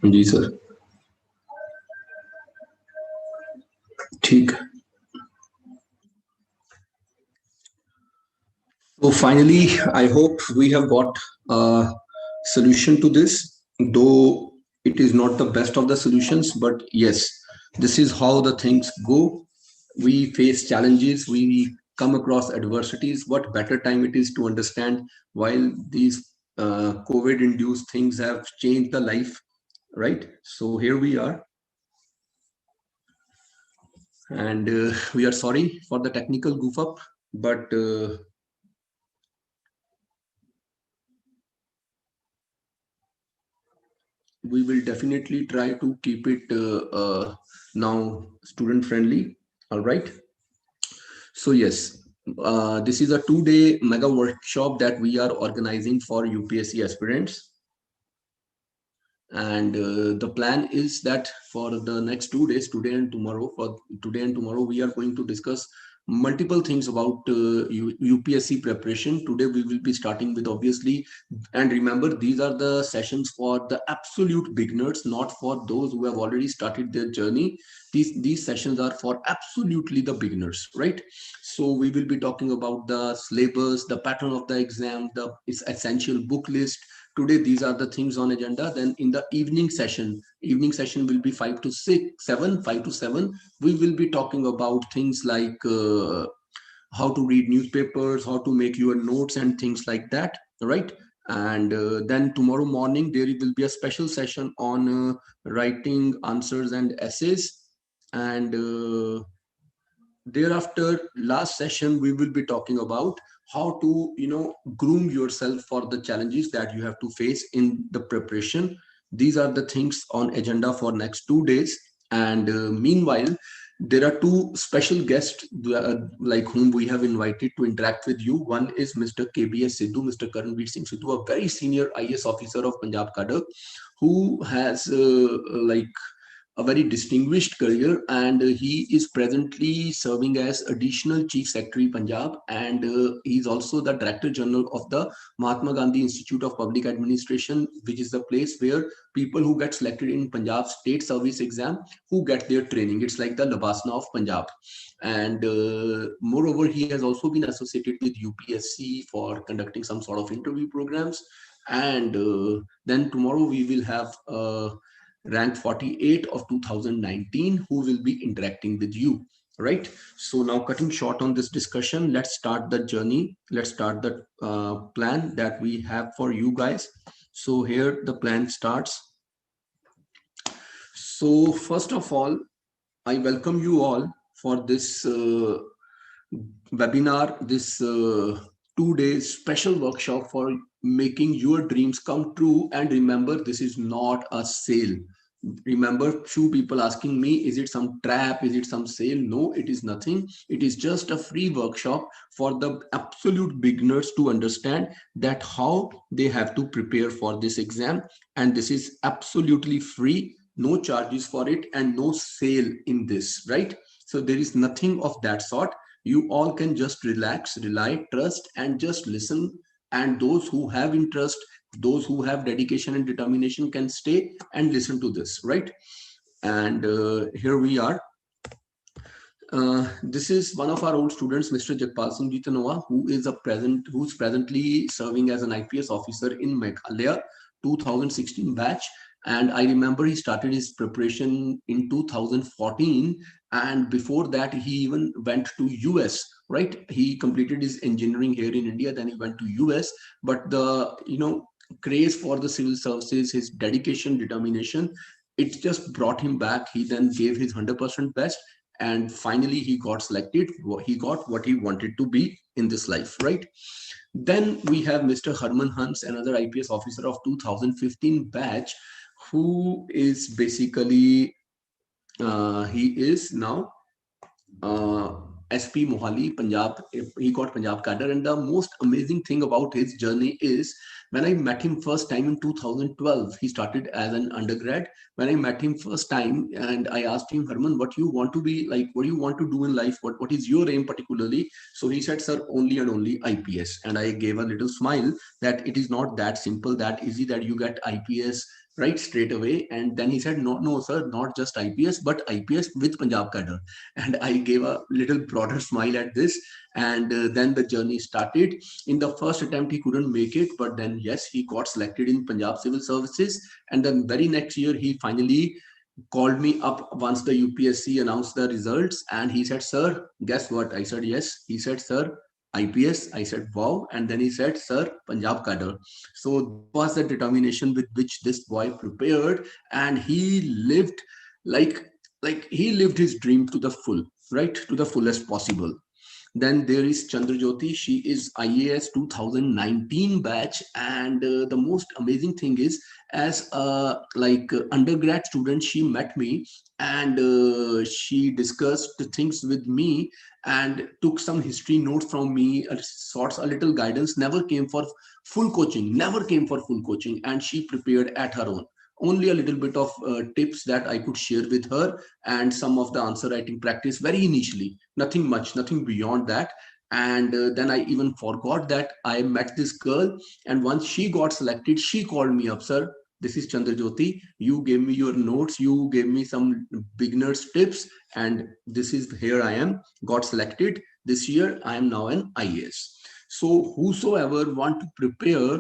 जी sir, ठीक. So finally, I hope we have got a solution to this, though it is not the best of the solutions, but yes, this is how the things go. We face challenges, we come across adversities. What better time it is to understand while these COVID-induced things have changed the life, right? So here we are, and we are sorry for the technical goof up, but we will definitely try to keep it now student friendly. All right. So yes, this is a 2-day mega workshop that we are organizing for UPSC aspirants. And the plan is that for the next 2 days, today and tomorrow, we are going to discuss multiple things about UPSC preparation. Today we will be starting with, obviously, and remember, these are the sessions for the absolute beginners, not for those who have already started their journey. These sessions are for absolutely the beginners, right? So we will be talking about the syllabus, the pattern of the exam, the its essential book list. Today these are the things on agenda. Then in the evening session will be 5 to 6 7 5 to 7. We will be talking about things like how to read newspapers, how to make your notes and things like that, right? And then tomorrow morning there will be a special session on writing answers and essays. And thereafter, last session, we will be talking about how to, groom yourself for the challenges that you have to face in the preparation. These are the things on agenda for next 2 days. And meanwhile, there are two special guests like whom we have invited to interact with you. One is Mr. KBS Sidhu, Mr. Karanveer Singh Sidhu, a very senior IAS officer of Punjab Cadre, who has a very distinguished career, and he is presently serving as additional chief secretary Punjab, and he is also the director general of the Mahatma Gandhi Institute of Public Administration, which is the place where people who get selected in Punjab state service exam who get their training. It's like the Labasna of Punjab. And moreover, he has also been associated with UPSC for conducting some sort of interview programs. And then tomorrow we will have rank 48 of 2019 who will be interacting with you, right? So now, cutting short on this discussion, let's start the journey. Let's start the plan that we have for you guys. So here the plan starts. So first of all, I welcome you all for this webinar, this 2 day special workshop for making your dreams come true. And remember, this is not a sale. Remember, few people asking me, is it some trap, is it some sale? No, it is nothing. It is just a free workshop for the absolute beginners to understand that how they have to prepare for this exam. And this is absolutely free, no charges for it, and no sale in this, right? So there is nothing of that sort. You all can just relax, rely, trust, and just listen. And those who have interest, those who have dedication and determination can stay and listen to this, right? And here we are. This is one of our old students, Mr. Jagpal Singh Jitanoa, who's presently serving as an IPS officer in Meghalaya, 2016 batch. And I remember he started his preparation in 2014, and before that he even went to US, right? He completed his engineering here in India, then he went to US. But the craze for the civil services, his dedication, determination, it just brought him back. He then gave his 100% best, and finally he got selected. He got what he wanted to be in this life, right? Then we have Mr. Harman Hans, another IPS officer of 2015 batch, who is basically he is now SP Mohali, Punjab. He got Punjab cadre. And the most amazing thing about his journey is, when I met him first time in 2012, he started as an undergrad. When I met him first time and I asked him, Harman, what you want to be like, what do you want to do in life? What is your aim particularly? So he said, sir, only and only IPS. And I gave a little smile that it is not that simple, that easy that you get IPS right, straight away. And then he said, no, no, sir, not just IPS, but IPS with Punjab cadre. And I gave a little broader smile at this. And then the journey started. In the first attempt, he couldn't make it, but then, yes, he got selected in Punjab Civil Services. And then very next year, he finally called me up once the UPSC announced the results, and he said, "Sir, guess what?" I said, "Yes." He said, "Sir, IPS." I said, "Wow." And then he said, "Sir, Punjab cadre." So this was the determination with which this boy prepared, and he lived like he lived his dream to the full, right, to the fullest possible. Then there is Chandrajyoti. She is IAS 2019 batch, and the most amazing thing is, as a undergrad student, she met me, and she discussed the things with me and took some history notes from me, sorts a little guidance. Never came for full coaching, never came for full coaching, and she prepared at her own. Only a little bit of tips that I could share with her, and some of the answer writing practice very initially, nothing much, nothing beyond that. And then I even forgot that I met this girl, and once she got selected, she called me up, "Sir, this is Chandrajyoti, you gave me your notes, you gave me some beginners tips, and this is, here I am, got selected this year, I am now an IAS." So whosoever want to prepare,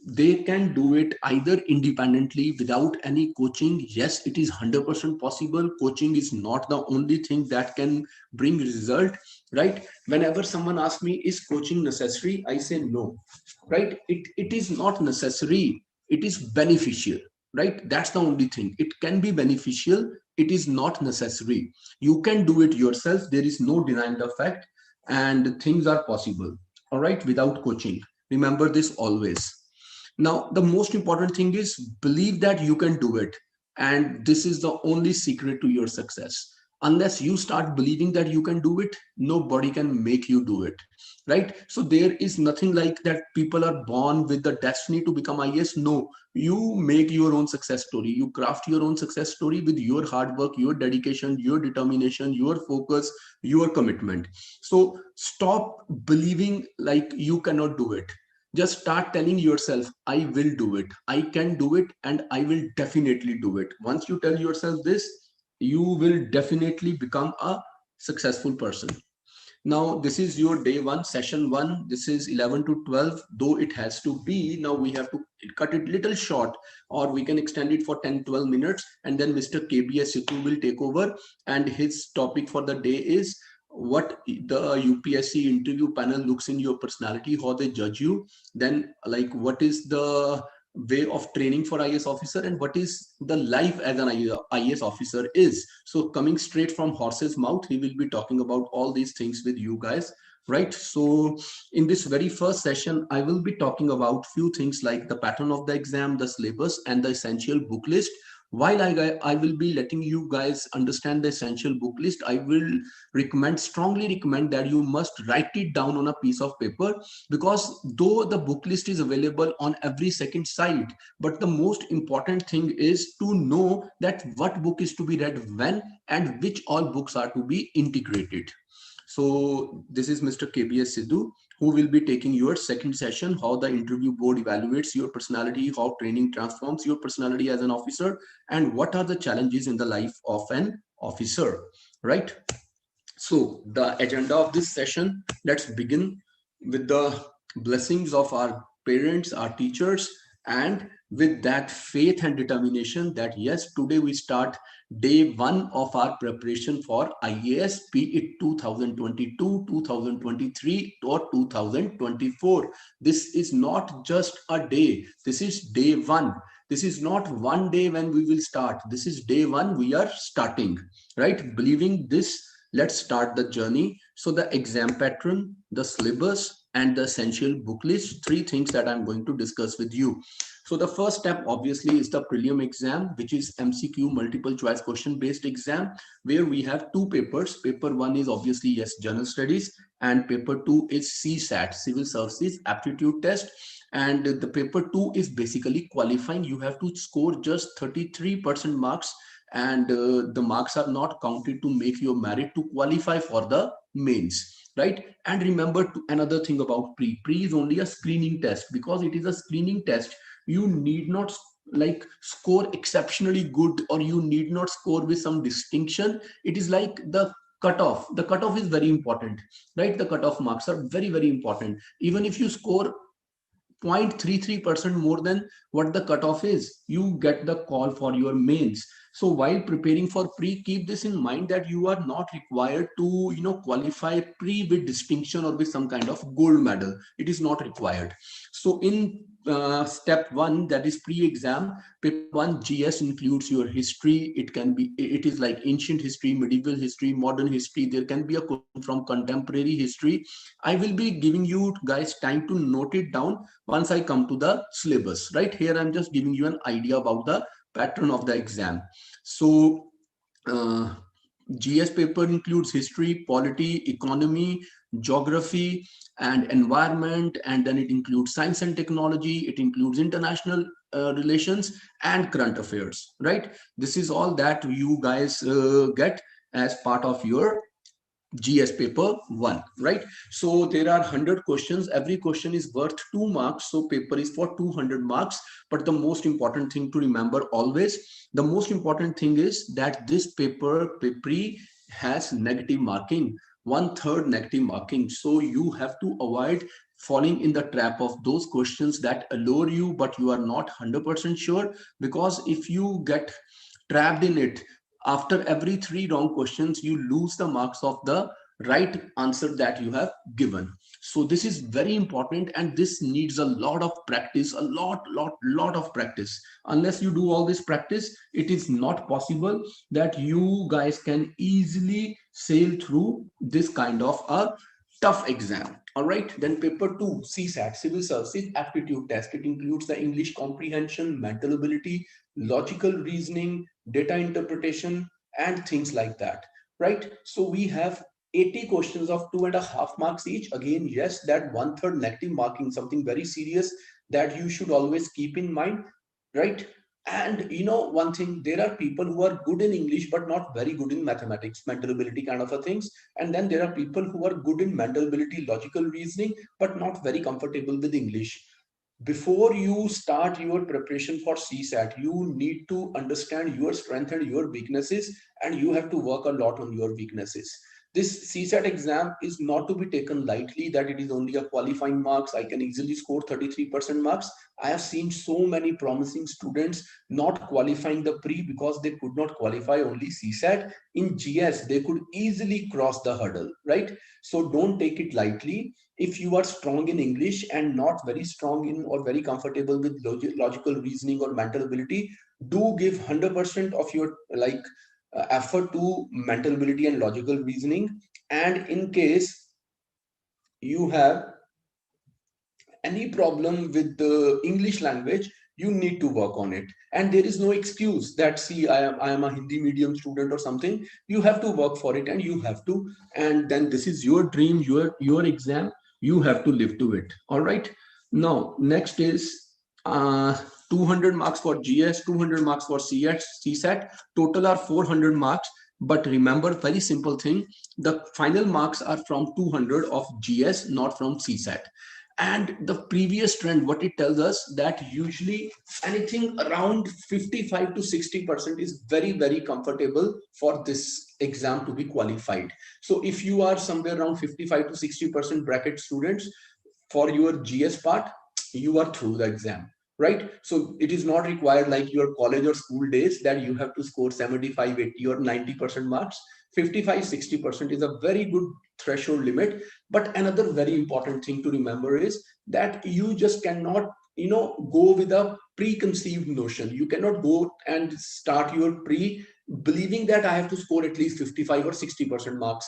they can do it either independently without any coaching. Yes, it is 100% possible. Coaching is not the only thing that can bring result, right? Whenever someone asks me, is coaching necessary, I say no, right? It is not necessary, it is beneficial, right? That's the only thing. It can be beneficial, it is not necessary. You can do it yourself, there is no denying the fact, and things are possible, all right, without coaching. Remember this always. Now, the most important thing is believe that you can do it. And this is the only secret to your success. Unless you start believing that you can do it, nobody can make you do it. Right? So there is nothing like that people are born with the destiny to become IAS. No, you make your own success story. You craft your own success story with your hard work, your dedication, your determination, your focus, your commitment. So stop believing like you cannot do it. Just start telling yourself, I will do it, I can do it, and I will definitely do it. Once you tell yourself this, you will definitely become a successful person. Now, this is your day one, session one. This is 11 to 12, though it has to be. Now we have to cut it little short, or we can extend it for 10, 12 minutes. And then Mr. KBS Situ will take over. And his topic for the day is what the UPSC interview panel looks in your personality, how they judge you. Then, like, what is the way of training for IAS officer, and what is the life as an IAS officer is. So coming straight from horse's mouth, he will be talking about all these things with you guys, right? So in this very first session, I will be talking about few things like the pattern of the exam, the syllabus, and the essential book list. While I will be letting you guys understand the essential book list, I will strongly recommend that you must write it down on a piece of paper, because though the book list is available on every second site, but the most important thing is to know that what book is to be read when, and which all books are to be integrated. So this is Mr. KBS Sidhu, who will be taking your second session, how the interview board evaluates your personality, how training transforms your personality as an officer, and what are the challenges in the life of an officer, right? So the agenda of this session, let's begin with the blessings of our parents, our teachers, and with that faith and determination that yes, today we start day one of our preparation for IAS, be it 2022, 2023, or 2024. This is not just a day, this is day one. This is not one day when we will start. This is day one, we are starting, right? Believing this, let's start the journey. So the exam pattern, the syllabus, and the essential book list, three things that I'm going to discuss with you. So the first step obviously is the prelim exam, which is MCQ, multiple choice question based exam, where we have two papers. Paper one is obviously, yes, general studies, and paper two is CSAT, civil services aptitude test. And the paper two is basically qualifying. You have to score just 33% marks, and the marks are not counted to make your merit to qualify for the mains, right? And remember another thing about pre is only a screening test. Because it is a screening test, you need not like score exceptionally good, or you need not score with some distinction. It is like the cutoff is very important, right? The cutoff marks are very, very important. Even if you score 0.33% more than what the cutoff is, you get the call for your mains. So while preparing for pre, keep this in mind that you are not required to qualify pre with distinction or with some kind of gold medal. It is not required. So in step one, that is pre-exam, paper one GS includes your history. It is like ancient history, medieval history, modern history. There can be a question from contemporary history. I will be giving you guys time to note it down once I come to the syllabus. Right here, I'm just giving you an idea about the pattern of the exam. So uh, GS paper includes history, polity, economy, geography, and environment, and then it includes science and technology. It includes international relations and current affairs. Right? This is all that you guys get as part of your GS paper 1, right? So there are 100 questions. Every question is worth 2 marks. So paper is for 200 marks. But the most important thing to remember always, the most important thing is that this paper has negative marking, 1/3 negative marking. So you have to avoid falling in the trap of those questions that allure you, but you are not 100% sure. Because if you get trapped in it, after every 3 wrong questions, you lose the marks of the right answer that you have given. So this is very important, and this needs a lot of practice, a lot of practice. Unless you do all this practice, it is not possible that you guys can easily sail through this kind of a tough exam. All right, then paper 2, CSAT, Civil Services Aptitude Test. It includes the English comprehension, mental ability, logical reasoning, data interpretation, and things like that. Right? So we have 80 questions of 2.5 marks each. Again, yes, that 1/3 negative marking, something very serious that you should always keep in mind. Right? And one thing, there are people who are good in English but not very good in mathematics, mental ability kind of a things. And then there are people who are good in mental ability, logical reasoning, but not very comfortable with English. Before you start your preparation for CSAT, you need to understand your strength and your weaknesses, and you have to work a lot on your weaknesses. This CSAT exam is not to be taken lightly, that it is only a qualifying marks. I can easily score 33% marks. I have seen so many promising students not qualifying the pre because they could not qualify only CSAT. In GS, they could easily cross the hurdle, right? So don't take it lightly. If you are strong in English and not very strong in or very comfortable with logical reasoning or mental ability, do give 100% of your effort to mental ability and logical reasoning. And in case you have any problem with the English language, you need to work on it. And there is no excuse that, see, I am a Hindi medium student or something. You have to work for it, and you have to. And then this is your dream, your exam. You have to live to it. All right. Now, next is 200 marks for GS, 200 marks for CSAT. Total are 400 marks. But remember, very simple thing, the final marks are from 200 of GS, not from CSAT. And the previous trend, what it tells us, that usually anything around 55 to 60% is very, very comfortable for this exam to be qualified. So if you are somewhere around 55 to 60% bracket students for your GS part, you are through the exam. Right? So it is not required like your college or school days that you have to score 75, 80 or 90% marks. 55, 60% is a very good threshold limit. But another very important thing to remember is that you just cannot go with a preconceived notion. You cannot go and start your pre believing that I have to score at least 55 or 60% marks.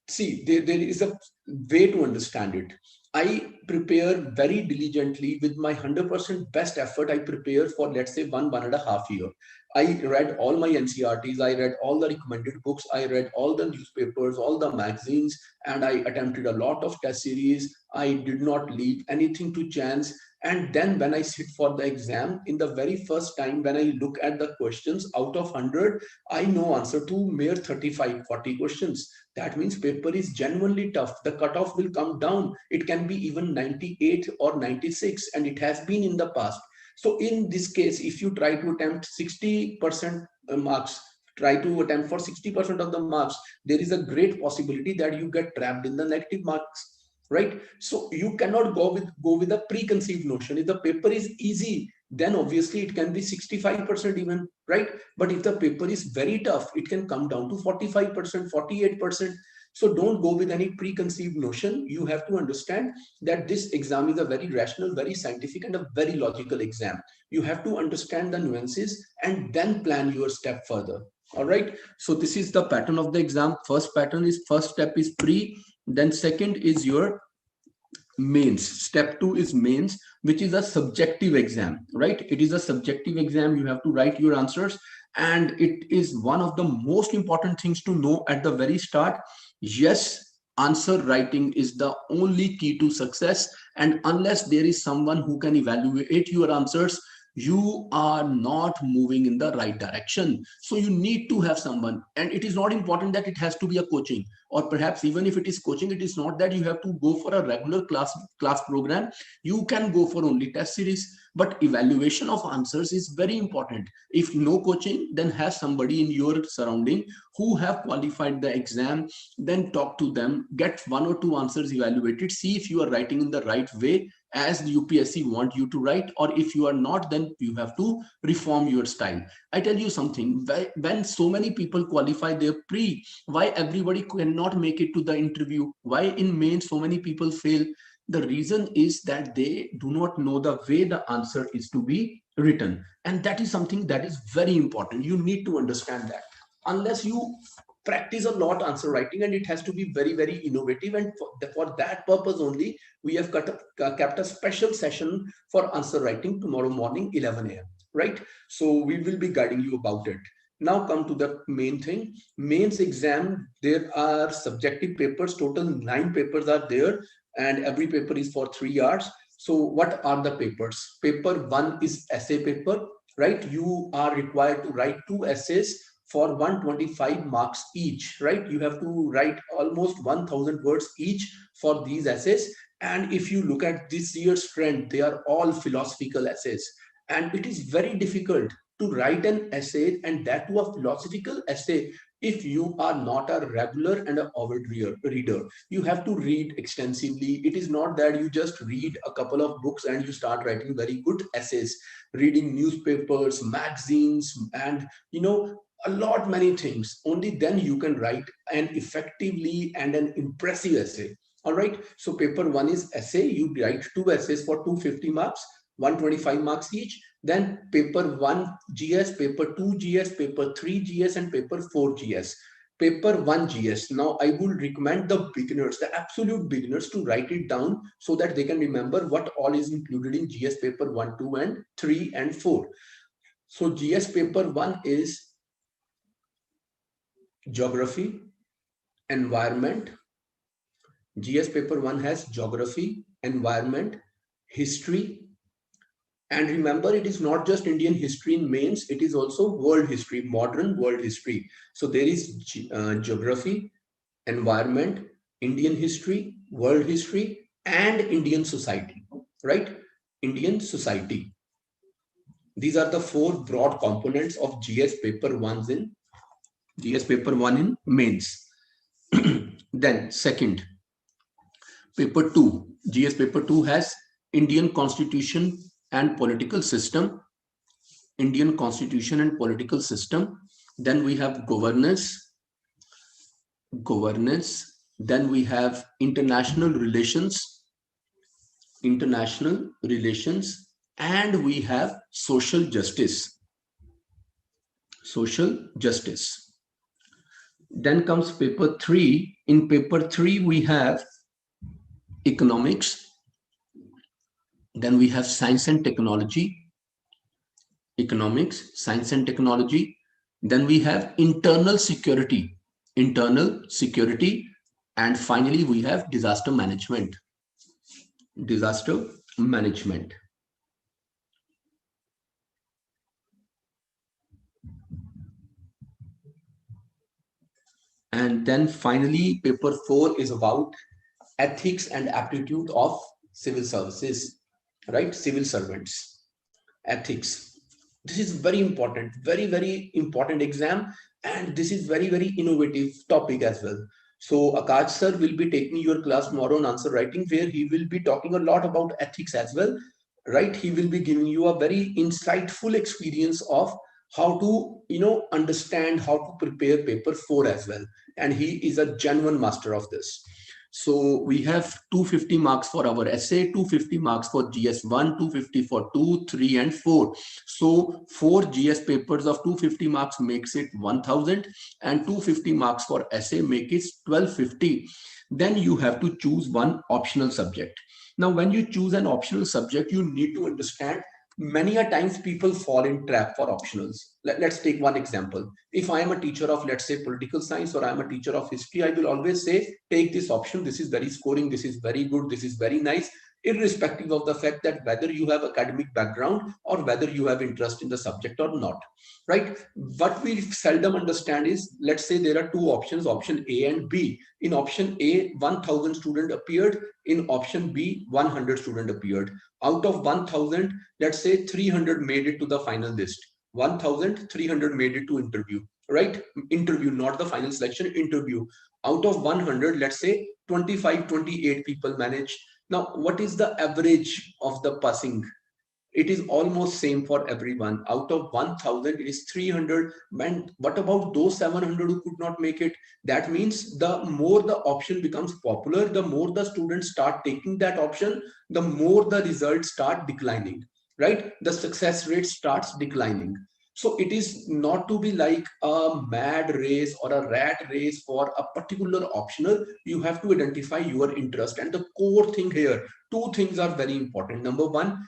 See, there is a way to understand it. I prepare very diligently with my 100% best effort. I prepare for, let's say, 1.5 year. I read all my NCRTs, I read all the recommended books, I read all the newspapers, all the magazines, and I attempted a lot of test series. I did not leave anything to chance. And then when I sit for the exam, in the very first time, when I look at the questions, out of 100, I know answer to mere 35, 40 questions. That means paper is genuinely tough. The cutoff will come down. It can be even 98 or 96, and it has been in the past. So in this case, if you try to attempt 60% marks, try to attempt for 60% of the marks, there is a great possibility that you get trapped in the negative marks, right? So you cannot go with a preconceived notion. If the paper is easy, then obviously it can be 65% even, right? But if the paper is very tough, it can come down to 45%, 48%. So don't go with any preconceived notion. You have to understand that this exam is a very rational, very scientific, and a very logical exam. You have to understand the nuances and then plan your step further. All right. So this is the pattern of the exam. First step is pre, then second is your mains. Step 2 is mains, which is a subjective exam, right? It is a subjective exam. You have to write your answers, and it is one of the most important things to know at the very start. Yes, answer writing is the only key to success, and unless there is someone who can evaluate your answers, you are not moving in the right direction. So you need to have someone, and it is not important that it has to be a coaching, or perhaps even if it is coaching, it is not that you have to go for a regular class program. You can go for only test series, but evaluation of answers is very important. If no coaching, then have somebody in your surrounding who have qualified the exam. Then talk to them, get 1 or 2 answers evaluated, see if you are writing in the right way as the UPSC want you to write, or if you are not, then you have to reform your style. I tell you something, when so many people qualify their pre, why everybody cannot make it to the interview? Why in main so many people fail? The reason is that they do not know the way the answer is to be written, and that is something that is very important. You need to understand that. Unless you practice a lot answer writing, and it has to be very, very innovative, and for that purpose only we have kept a special session for answer writing tomorrow morning 11 a.m., right? So we will be guiding you about it. Now come to the main thing. Mains exam, there are subjective papers, total 9 papers are there, and every paper is for 3 hours. So what are the papers? Paper 1 is essay paper, right? You are required to write 2 essays for 125 marks each, right? You have to write almost 1000 words each for these essays. And if you look at this year's trend, they are all philosophical essays, and it is very difficult to write an essay, and that to a philosophical essay, if you are not a regular and an avid reader. You have to read extensively. It is not that you just read a couple of books and you start writing very good essays. Reading newspapers, magazines, and a lot many things, only then you can write an effectively and an impressive essay. All right, so paper 1 is essay. You write 2 essays for 250 marks, 125 marks each. Then paper 1 GS, paper 2 GS, paper 3 GS, and paper 4 GS. Paper 1 GS. Now I would recommend the beginners, the absolute beginners, to write it down so that they can remember what all is included in GS paper 1, 2, and 3, and 4. So GS paper 1 is geography, environment. GS paper 1 has geography, environment, history. And remember, it is not just Indian history in mains, it is also world history, modern world history. So there is geography, environment, Indian history, world history, and Indian society, right? Indian society. These are the 4 broad components of GS paper 1 in mains. Then second, paper 2, GS paper 2 has Indian Constitution and political system. Indian Constitution and political system. Then we have governance. Then we have international relations, and we have social justice. Then comes paper 3. In paper 3 we have economics. Then we have science and technology. Economics, science and technology. Then we have internal security. And finally we have disaster management. And then finally paper 4 is about ethics and aptitude of civil services, right? Civil servants. ethics. This is very important, very, very important exam. And this is very, very innovative topic as well. So Akash sir will be taking your class tomorrow on answer writing, where he will be talking a lot about ethics as well, right? He will be giving you a very insightful experience of how to, understand how to prepare paper 4 as well. And he is a genuine master of this. So we have 250 marks for our essay, 250 marks for GS1, 250 for 2, 3, and 4. So 4 GS papers of 250 marks makes it 1000, and 250 marks for essay make it 1250. Then you have to choose one optional subject. Now, when you choose an optional subject, you need to understand many a times people fall in trap for optionals. Let's take one example. If I am a teacher of, let's say, political science, or I'm a teacher of history, I will always say, take this option. This is very scoring. This is very good. This is very nice, irrespective of the fact that whether you have academic background or whether you have interest in the subject or not, right? What we seldom understand is, let's say there are two options, option A and B. In option A, 1000 student appeared. In option B, 100 student appeared. Out of 1000, let's say 300 made it to the final list. 1300 made it to interview, right? Interview, not the final selection, interview. Out of 100, let's say 25, 28 people managed. Now, what is the average of the passing? It is almost same for everyone. Out of 1000, it is 300. And what about those 700 who could not make it? That means the more the option becomes popular, the more the students start taking that option, the more the results start declining, right? The success rate starts declining. So it is not to be like a mad race or a rat race for a particular optional. You have to identify your interest. And the core thing here, two things are very important. Number one,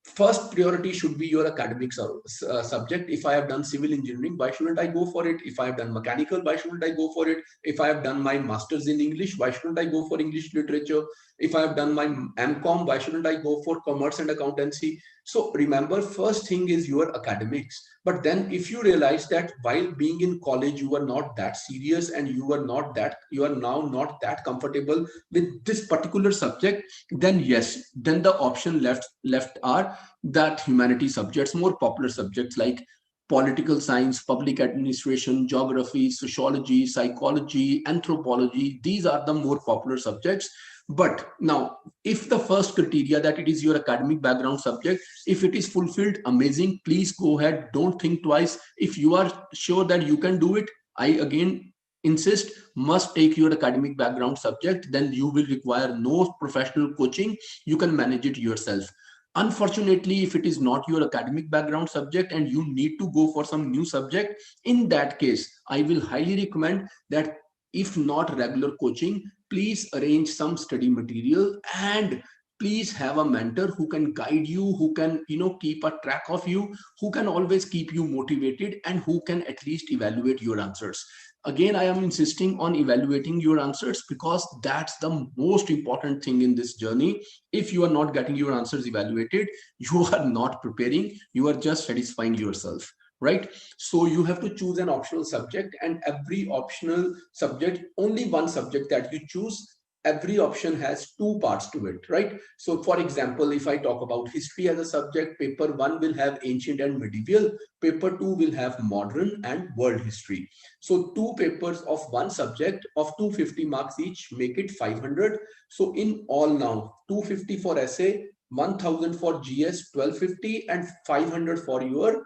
first priority should be your academic subject. If I have done civil engineering, why shouldn't I go for it? If I have done mechanical, why shouldn't I go for it? If I have done my masters in English, why shouldn't I go for English literature? If I have done my MCom, why shouldn't I go for commerce and accountancy? So remember, first thing is your academics. But then if you realize that while being in college, you are not that serious, and you are now not that comfortable with this particular subject, then yes, then the option left are that humanity subjects, more popular subjects like political science, public administration, geography, sociology, psychology, anthropology. These are the more popular subjects. But now, if the first criteria, that it is your academic background subject, if it is fulfilled, amazing, please go ahead, don't think twice. If you are sure that you can do it, I again insist, must take your academic background subject. Then you will require no professional coaching, you can manage it yourself. Unfortunately, if it is not your academic background subject and you need to go for some new subject, in that case, I will highly recommend that, if not regular coaching, please arrange some study material, and please have a mentor who can guide you, who can, keep a track of you, who can always keep you motivated, and who can at least evaluate your answers. Again, I am insisting on evaluating your answers, because that's the most important thing in this journey. If you are not getting your answers evaluated, you are not preparing, you are just satisfying yourself, right? So you have to choose an optional subject, and every optional subject, only one subject that you choose, every option has two parts to it, right? So for example, if I talk about history as a subject, paper 1 will have ancient and medieval, paper 2 will have modern and world history. So two papers of one subject of 250 marks each make it 500. So in all now, 250 for essay, 1000 for GS, 1250, and 500 for your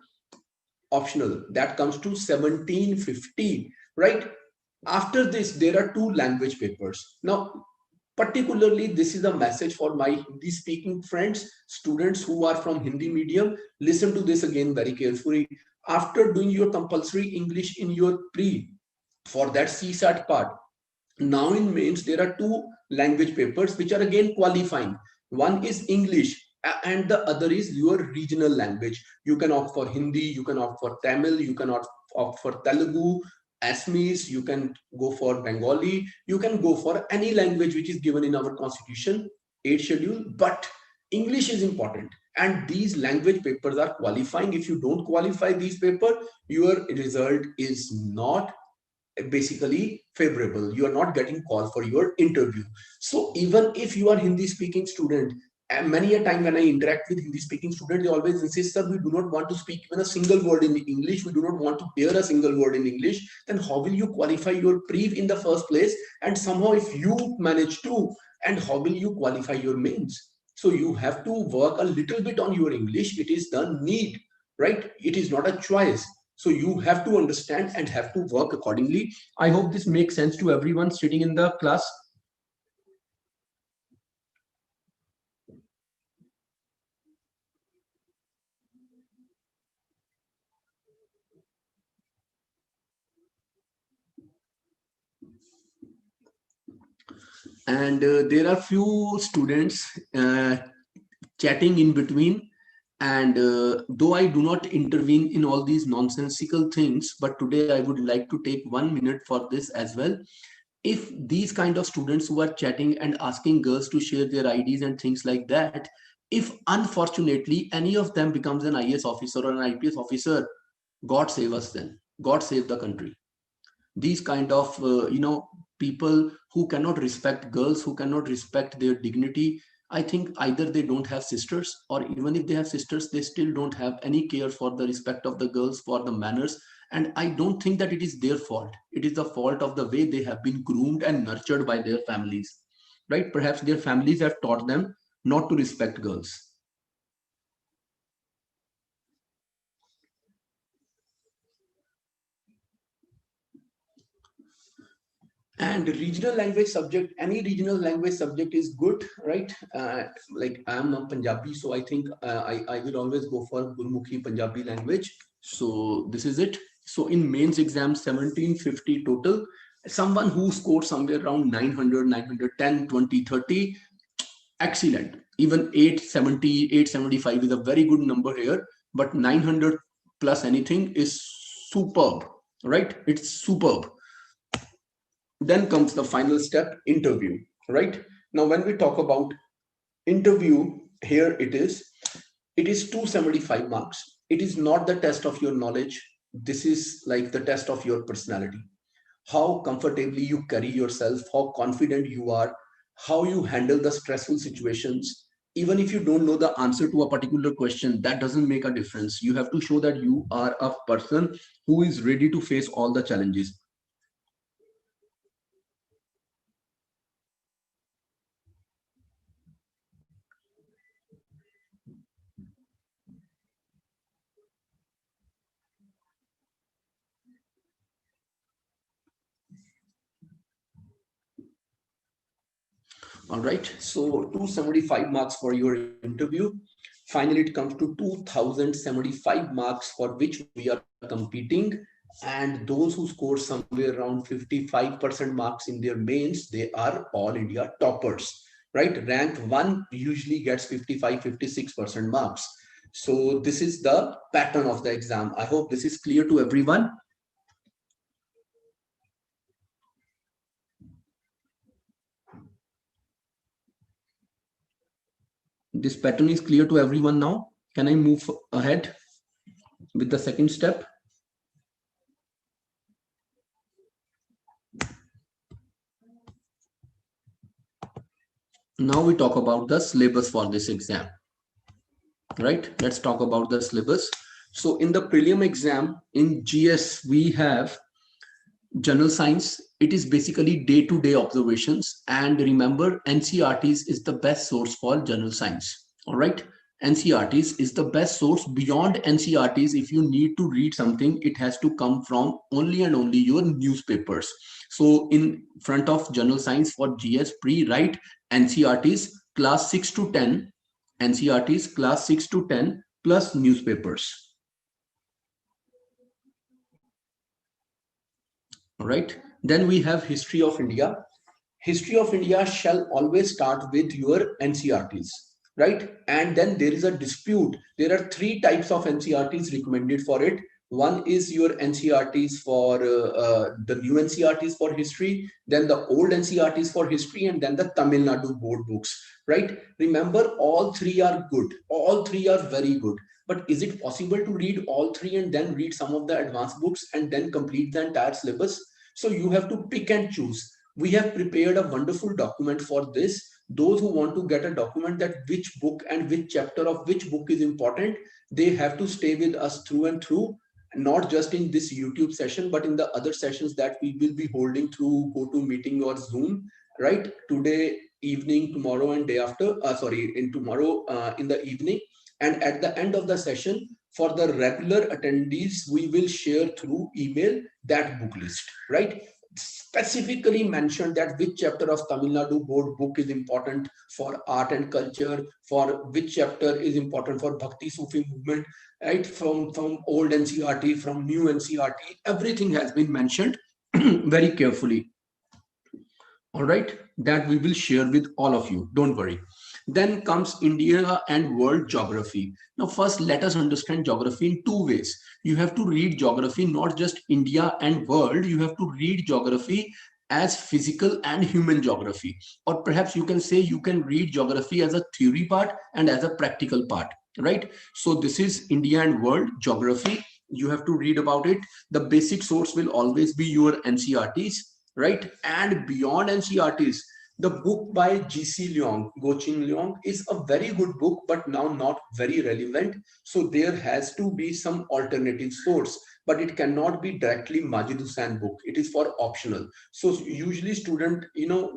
optional. That comes to 1750, right? After this, there are two language papers. Now, particularly, this is a message for my Hindi speaking friends, students who are from Hindi medium. Listen to this again very carefully. After doing your compulsory English in your pre, for that CSAT part, now in mains, there are two language papers which are again qualifying. One is English, and the other is your regional language. You can opt for Hindi, you can opt for Tamil, you can opt for Telugu, Assamese, you can go for Bengali, you can go for any language which is given in our constitution, 8th schedule, but English is important. And these language papers are qualifying. If you don't qualify these papers, your result is not basically favorable. You are not getting called for your interview. So even if you are Hindi speaking student, And many a time when I interact with Hindi speaking students, they always insist that we do not want to speak even a single word in English. We do not want to hear a single word in English. Then how will you qualify your pre in the first place? And somehow if you manage to, and how will you qualify your mains? So you have to work a little bit on your English. It is the need, right? It is not a choice. So you have to understand and have to work accordingly. I hope this makes sense to everyone sitting in the class. And there are few students chatting in between, and though I do not intervene in all these nonsensical things, but today I would like to take 1 minute for this as well. If these kind of students who are chatting and asking girls to share their IDs and things like that, if unfortunately any of them becomes an IAS officer or an IPS officer, God save us then. God save the country. These kind of people who cannot respect girls, who cannot respect their dignity, I think either they don't have sisters, or even if they have sisters, they still don't have any care for the respect of the girls, for the manners. And I don't think that it is their fault. It is the fault of the way they have been groomed and nurtured by their families, right? Perhaps their families have taught them not to respect girls. And regional language subject, any regional language subject is good, right? Like I'm a Punjabi, so I think I will always go for Gurmukhi Punjabi language. So this is it. So in mains exam, 1750 total. Someone who scored somewhere around 900, 910, 20, 30, excellent. Even 870, 875 is a very good number here, but 900 plus anything is superb, right? It's superb. Then comes the final step, interview, right? Now when we talk about interview, here it is 275 marks. It is not the test of your knowledge. This is like the test of your personality, how comfortably you carry yourself, how confident you are, how you handle the stressful situations. Even if you don't know the answer to a particular question, that doesn't make a difference. You have to show that you are a person who is ready to face all the challenges. All right, so 275 marks for your interview. Finally, it comes to 2075 marks for which we are competing. And those who score somewhere around 55% marks in their mains, they are all India toppers, right? Rank 1 usually gets 55, 56% marks. So this is the pattern of the exam. I hope this is clear to everyone. This pattern is clear to everyone now. Can I move ahead with the second step? Now we talk about the syllabus for this exam, right? Let's talk about the syllabus. So in the prelim exam in GS, we have general science. It is basically day-to-day observations. And remember, NCRTs is the best source for general science. All right. NCRTs is the best source. Beyond NCRTs, if you need to read something, it has to come from only and only your newspapers. So in front of general science for GS pre, write NCRTs class 6 to 10, NCRTs class 6 to 10 plus newspapers. All right. Then we have history of India. History of India shall always start with your NCRTs, right? And then there is a dispute. There are three types of NCRTs recommended for it. One is your NCRTs for the new NCRTs for history, then the old NCRTs for history, and then the Tamil Nadu board books, right? Remember, all three are good. All three are very good. But is it possible to read all three and then read some of the advanced books and then complete the entire syllabus? So you have to pick and choose. We have prepared a wonderful document for this. Those who want to get a document that which book and which chapter of which book is important, they have to stay with us through and through, not just in this YouTube session, but in the other sessions that we will be holding through GoToMeeting or Zoom, right? Today evening, tomorrow and day after, sorry, in tomorrow in the evening. And at the end of the session, for the regular attendees, we will share through email that book list, right? Specifically mentioned that which chapter of Tamil Nadu board book is important for art and culture, for which chapter is important for Bhakti Sufi movement, right? From old NCRT, from new NCRT, everything has been mentioned very carefully. All right, that we will share with all of you, don't worry. Then comes India and world geography. Now first let us understand geography in two ways. You have to read geography not just India and world, you have to read geography as physical and human geography, or perhaps you can say you can read geography as a theory part and as a practical part, right? So this is India and world geography. You have to read about it. The basic source will always be your NCRTs, right? And beyond NCRTs, the book by G.C. Leong, Go-Chin Leong, is a very good book, but now not very relevant. So there has to be some alternative source, but it cannot be directly Majid Hussain book. It is for optional. So usually student,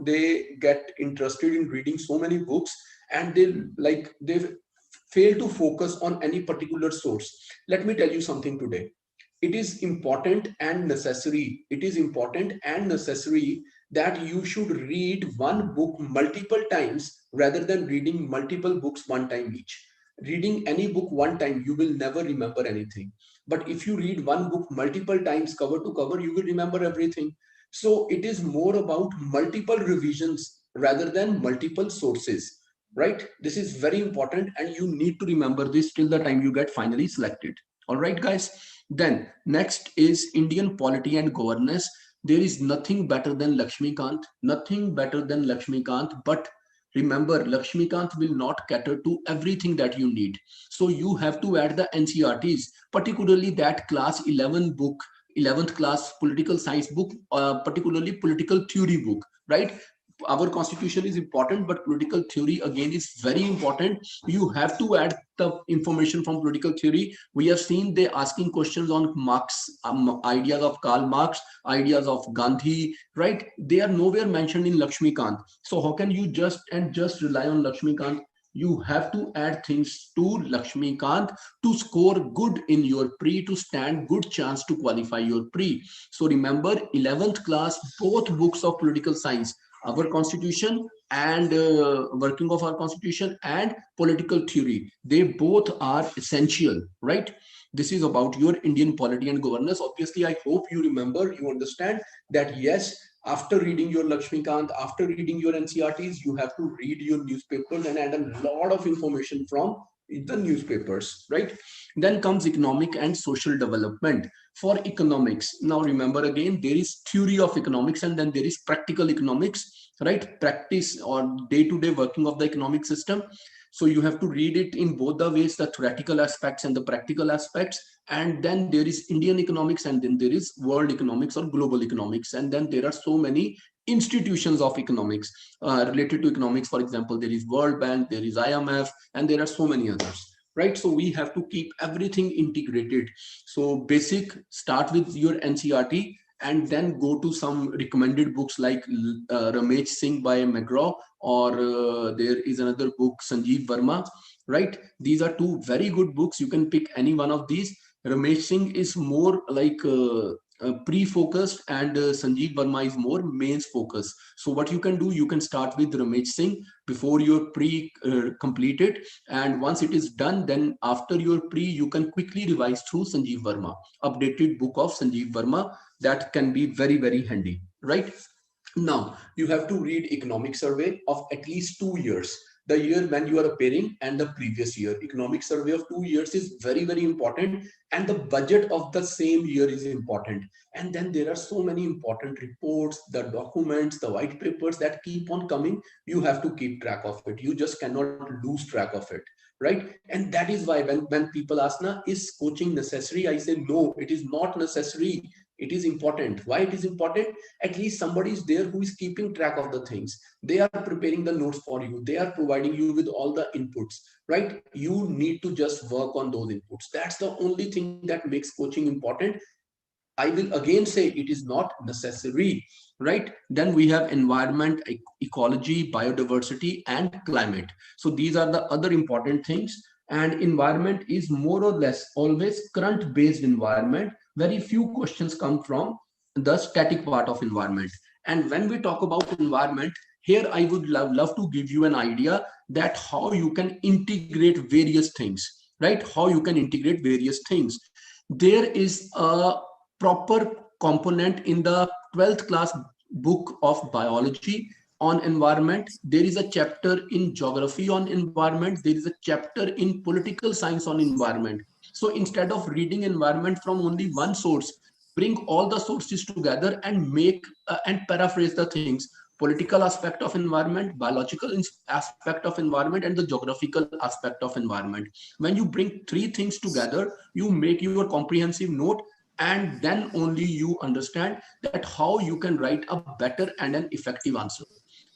they get interested in reading so many books, and they fail to focus on any particular source. Let me tell you something today. It is important and necessary. It is important and necessary that you should read one book multiple times rather than reading multiple books one time each. Reading any book one time, you will never remember anything. But if you read one book multiple times, cover to cover, you will remember everything. So it is more about multiple revisions rather than multiple sources, right? This is very important, and you need to remember this till the time you get finally selected. All right, guys. Then next is Indian polity and governance. There is nothing better than Lakshmikant, nothing better than Lakshmikant. But remember, Lakshmikant will not cater to everything that you need. So you have to add the NCRTs, particularly that class 11 book, 11th class political science book, particularly political theory book, right? Our constitution is important, but political theory again is very important. You have to add the information from political theory. We have seen they asking questions on Marx, ideas of Karl Marx, ideas of Gandhi, right? They are nowhere mentioned in Lakshmikant. So how can you just rely on Lakshmikant? You have to add things to Lakshmikant to score good in your pre, to stand good chance to qualify your pre. So remember, 11th class, both books of political science, our constitution and working of our constitution and political theory, they both are essential, right? This is about your Indian polity and governance. Obviously, I hope you remember, you understand that yes, after reading your Lakshmikant, after reading your NCRTs, you have to read your newspapers and add a lot of information from the newspapers, right? Then comes economic and social development. For economics, now remember again, there is theory of economics and then there is practical economics, right? Practice or day-to-day working of the economic system. So you have to read it in both the ways, the theoretical aspects and the practical aspects. And then there is Indian economics, and then there is world economics or global economics. And then there are so many institutions of economics related to economics. For example, there is World Bank, there is IMF, and there are so many others, right? So we have to keep everything integrated. So basic, start with your NCRT and then go to some recommended books like Ramesh Singh by McGraw, or there is another book, Sanjeev Verma, right? These are two very good books. You can pick any one of these. Ramesh Singh is more like pre-focused, and Sanjeev Verma is more mains focused. So what you can do, you can start with Ramesh Singh before your pre completed, and once it is done, then after your pre, you can quickly revise through Sanjeev Verma, updated book of Sanjeev Verma. That can be very, very handy, right? Now, you have to read economic survey of at least 2 years. The year when you are appearing and the previous year. Economic survey of 2 years is very, very important. And the budget of the same year is important. And then there are so many important reports, the documents, the white papers that keep on coming. You have to keep track of it. You just cannot lose track of it, right? And that is why when people ask, na, is coaching necessary? I say, no, it is not necessary. It is important. Why it is important? At least somebody is there who is keeping track of the things. They are preparing the notes for you. They are providing you with all the inputs, right? You need to just work on those inputs. That's the only thing that makes coaching important. I will again say it is not necessary, right? Then we have environment, ecology, biodiversity, and climate. So these are the other important things. And environment is more or less always current based environment. Very few questions come from the static part of environment. And when we talk about environment, here I would love to give you an idea that how you can integrate various things, right? How you can integrate various things. There is a proper component in the 12th class book of biology on environment. There is a chapter in geography on environment. There is a chapter in political science on environment. So instead of reading environment from only one source, bring all the sources together and make and paraphrase the things: political aspect of environment, biological aspect of environment, and the geographical aspect of environment. When you bring three things together, you make your comprehensive note, and then only you understand that how you can write a better and an effective answer.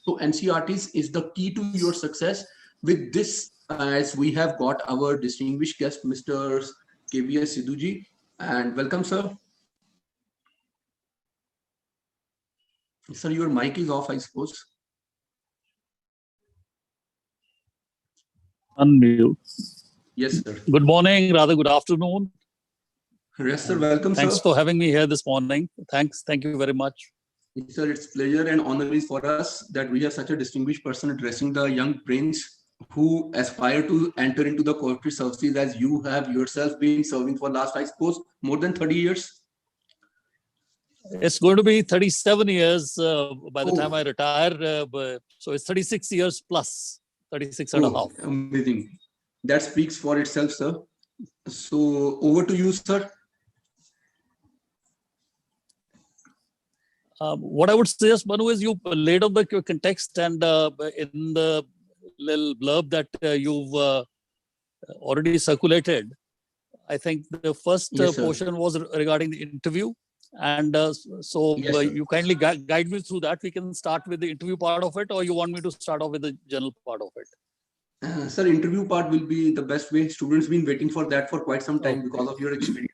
So NCRTs is the key to your success. With this, as we have got our distinguished guest, Mr. KVS Sidhuji, and welcome, sir. Sir, your mic is off, I suppose. Unmute. Yes, sir. Good morning, rather good afternoon. Yes, sir. Welcome, Thanks sir. for having me here this morning. Thanks. Thank you very much. Yes, sir, it's pleasure and honor is for us that we have such a distinguished person addressing the young brains who aspire to enter into the corporate services, as you have yourself been serving for last, I suppose, more than 30 years. It's going to be 37 years by the time I retire. So it's 36 years plus, 36 and a half. Amazing. That speaks for itself, sir. So over to you, sir. What I would suggest, Manu, is you laid out the context, and in the little blurb that you've already circulated, I think the first portion was regarding the interview. And so you kindly guide me through that. We can start with the interview part of it, or you want me to start off with the general part of it? Sir, interview part will be the best way. Students been waiting for that for quite some time because of your experience.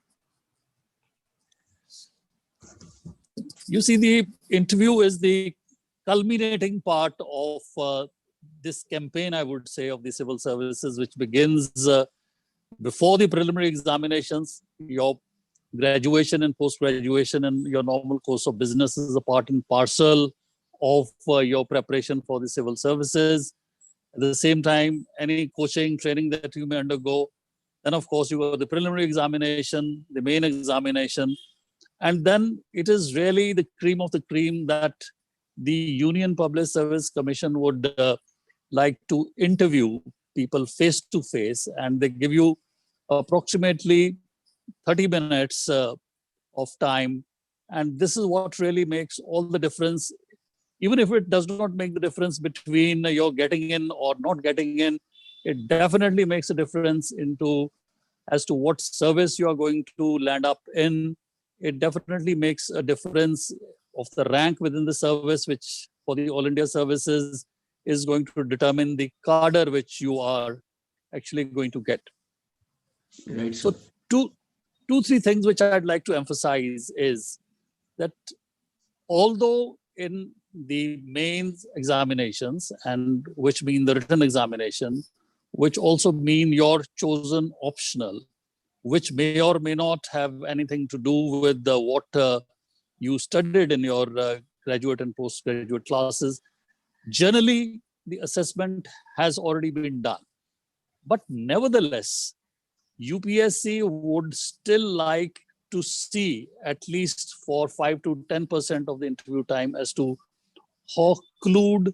You see, the interview is the culminating part of this campaign, I would say, of the civil services, which begins before the preliminary examinations. Your graduation and post-graduation and your normal course of business is a part and parcel of your preparation for the civil services. At the same time, any coaching, training that you may undergo. Then, of course, you have the preliminary examination, the main examination. And then it is really the cream of the cream that the Union Public Service Commission would like to interview people face to face, and they give you approximately 30 minutes of time. And this is what really makes all the difference. Even if it does not make the difference between your getting in or not getting in, it definitely makes a difference as to what service you are going to land up in. It definitely makes a difference of the rank within the service, which for the All India services is going to determine the cadre which you are actually going to get. Right. So three things which I'd like to emphasize is that although in the mains examinations, and which mean the written examination, which also mean your chosen optional, which may or may not have anything to do with what you studied in your graduate and postgraduate classes, generally the assessment has already been done. But nevertheless, UPSC would still like to see at least for 5 to 10% of the interview time as to how clued,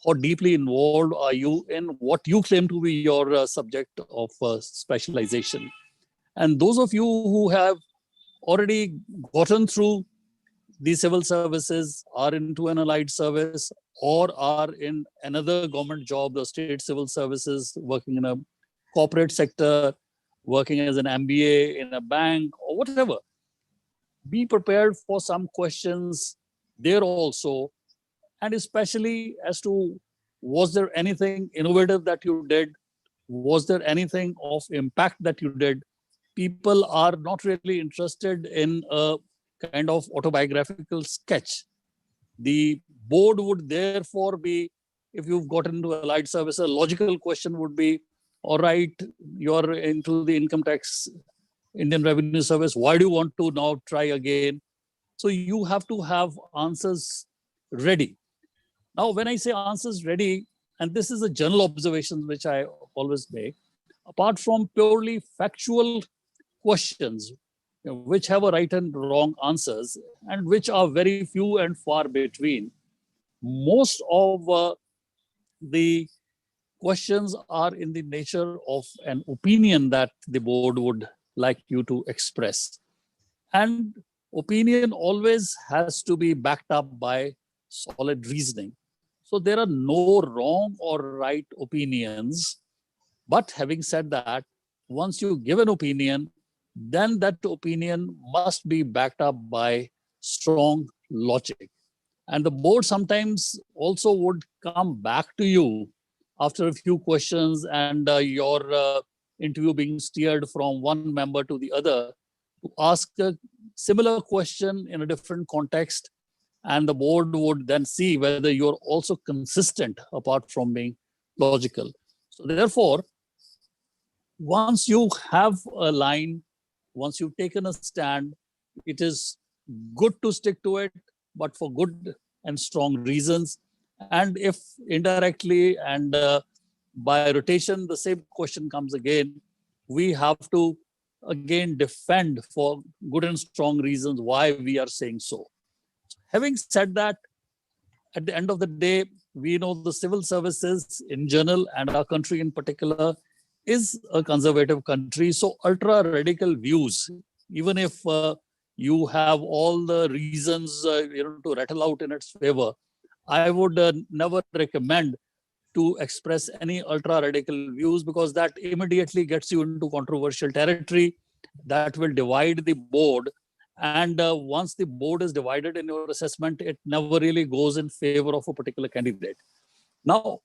how deeply involved are you in what you claim to be your subject of specialization. And those of you who have already gotten through the civil services, are into an allied service, or are in another government job, the state civil services, working in a corporate sector, working as an MBA in a bank or whatever, be prepared for some questions there also, and especially as to, was there anything innovative that you did? Was there anything of impact that you did? People are not really interested in a kind of autobiographical sketch. The board would therefore be, if you've gotten into allied service, a logical question would be, all right, you're into the income tax, Indian Revenue Service, why do you want to now try again? So you have to have answers ready. Now, when I say answers ready, and this is a general observation which I always make, apart from purely factual questions, which have a right and wrong answers, and which are very few and far between, most of the questions are in the nature of an opinion that the board would like you to express. And opinion always has to be backed up by solid reasoning. So there are no wrong or right opinions. But having said that, once you give an opinion, then that opinion must be backed up by strong logic. And the board sometimes also would come back to you after a few questions and your interview being steered from one member to the other to ask a similar question in a different context. And the board would then see whether you're also consistent apart from being logical. So therefore, once you have a line, once you've taken a stand, it is good to stick to it, but for good and strong reasons. And if indirectly and by rotation, the same question comes again, we have to again defend for good and strong reasons why we are saying so. Having said that, at the end of the day, we know the civil services in general and our country in particular is a conservative country. So ultra radical views, even if you have all the reasons to rattle out in its favor, I would never recommend to express any ultra radical views, because that immediately gets you into controversial territory that will divide the board. And once the board is divided in your assessment, it never really goes in favor of a particular candidate. Now,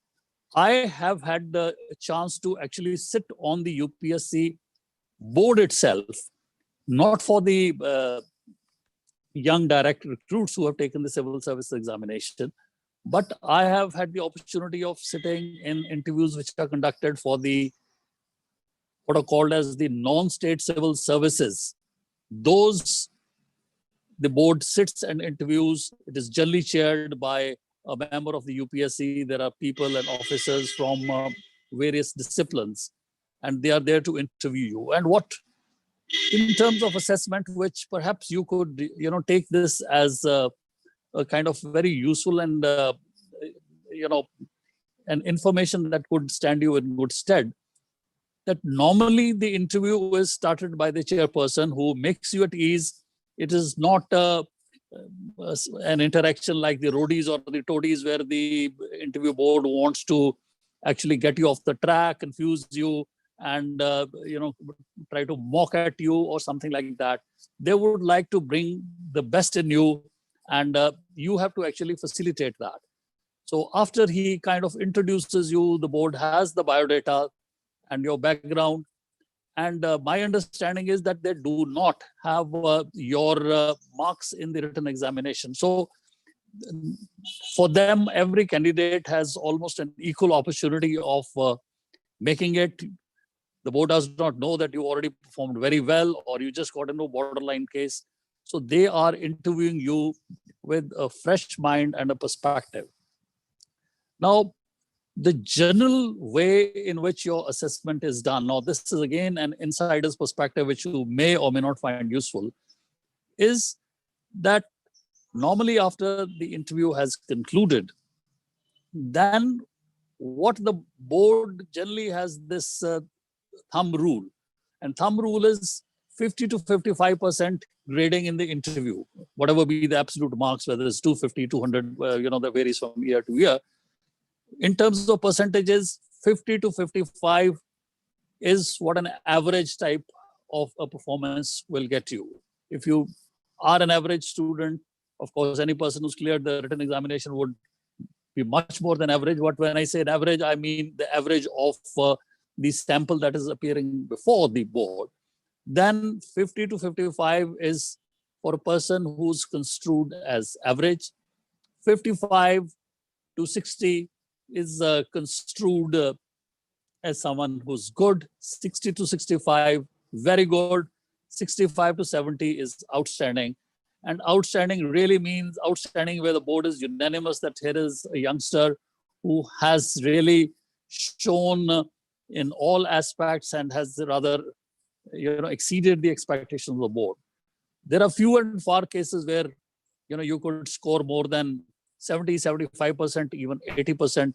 I have had the chance to actually sit on the UPSC board itself, not for the young direct recruits who have taken the civil service examination, but I have had the opportunity of sitting in interviews which are conducted for the what are called as the non-state civil services. Those, the board sits and interviews. It is generally chaired by a member of the UPSC. There are people and officers from various disciplines, and they are there to interview you. And what, in terms of assessment, which perhaps you could, take this as a kind of very useful and, an information that could stand you in good stead, that normally the interview is started by the chairperson who makes you at ease. It is not an interaction like the roadies or the toadies where the interview board wants to actually get you off the track, confuse you, and try to mock at you or something like that. They would like to bring the best in you, and you have to actually facilitate that. So after he kind of introduces you, the board has the biodata and your background. And my understanding is that they do not have your marks in the written examination. So for them, every candidate has almost an equal opportunity of making it. The board does not know that you already performed very well or you just got into a borderline case. So they are interviewing you with a fresh mind and a perspective. Now, the general way in which your assessment is done, now this is again an insider's perspective which you may or may not find useful, is that normally after the interview has concluded, then what the board generally has this thumb rule. And thumb rule is 50 to 55% grading in the interview, whatever be the absolute marks, whether it's 250, 200, that varies from year to year. In terms of percentages, 50 to 55 is what an average type of a performance will get you. If you are an average student. Of course, any person who's cleared the written examination would be much more than average. But when I say an average, I mean the average of the sample that is appearing before the board. Then 50 to 55 is for a person who's construed as average. 55 to 60 is construed as someone who's good. 60 to 65, very good. 65 to 70 is outstanding. And outstanding really means outstanding where the board is unanimous that here is a youngster who has really shown in all aspects and has rather exceeded the expectations of the board. There are few and far cases where you could score more than 70, 75%, even 80%.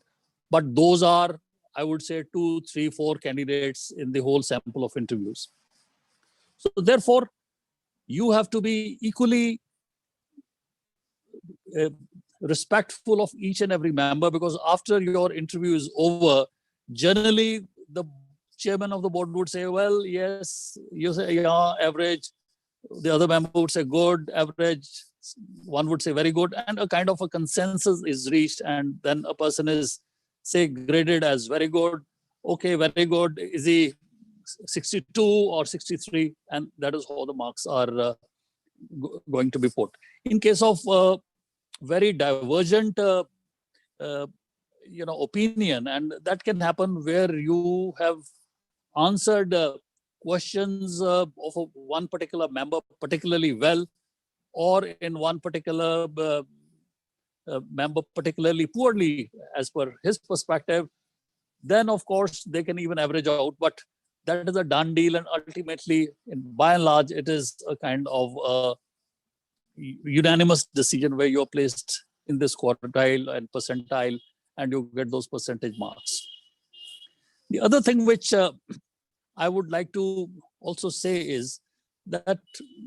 But those are, I would say, 2, 3, 4 candidates in the whole sample of interviews. So therefore, you have to be equally respectful of each and every member, because after your interview is over, generally the chairman of the board would say, well, yes, you say, yeah, average. The other member would say good, average. One would say very good, and a kind of a consensus is reached, and then a person is, say, graded as very good. Okay, very good. Is he 62 or 63? And that is how the marks are going to be put. In case of very divergent opinion, and that can happen where you have answered questions of one particular member particularly well, or in one particular member particularly poorly as per his perspective, then of course they can even average out. But that is a done deal, and ultimately, by and large, it is a kind of unanimous decision where you're placed in this quartile and percentile, and you get those percentage marks. The other thing which I would like to also say is that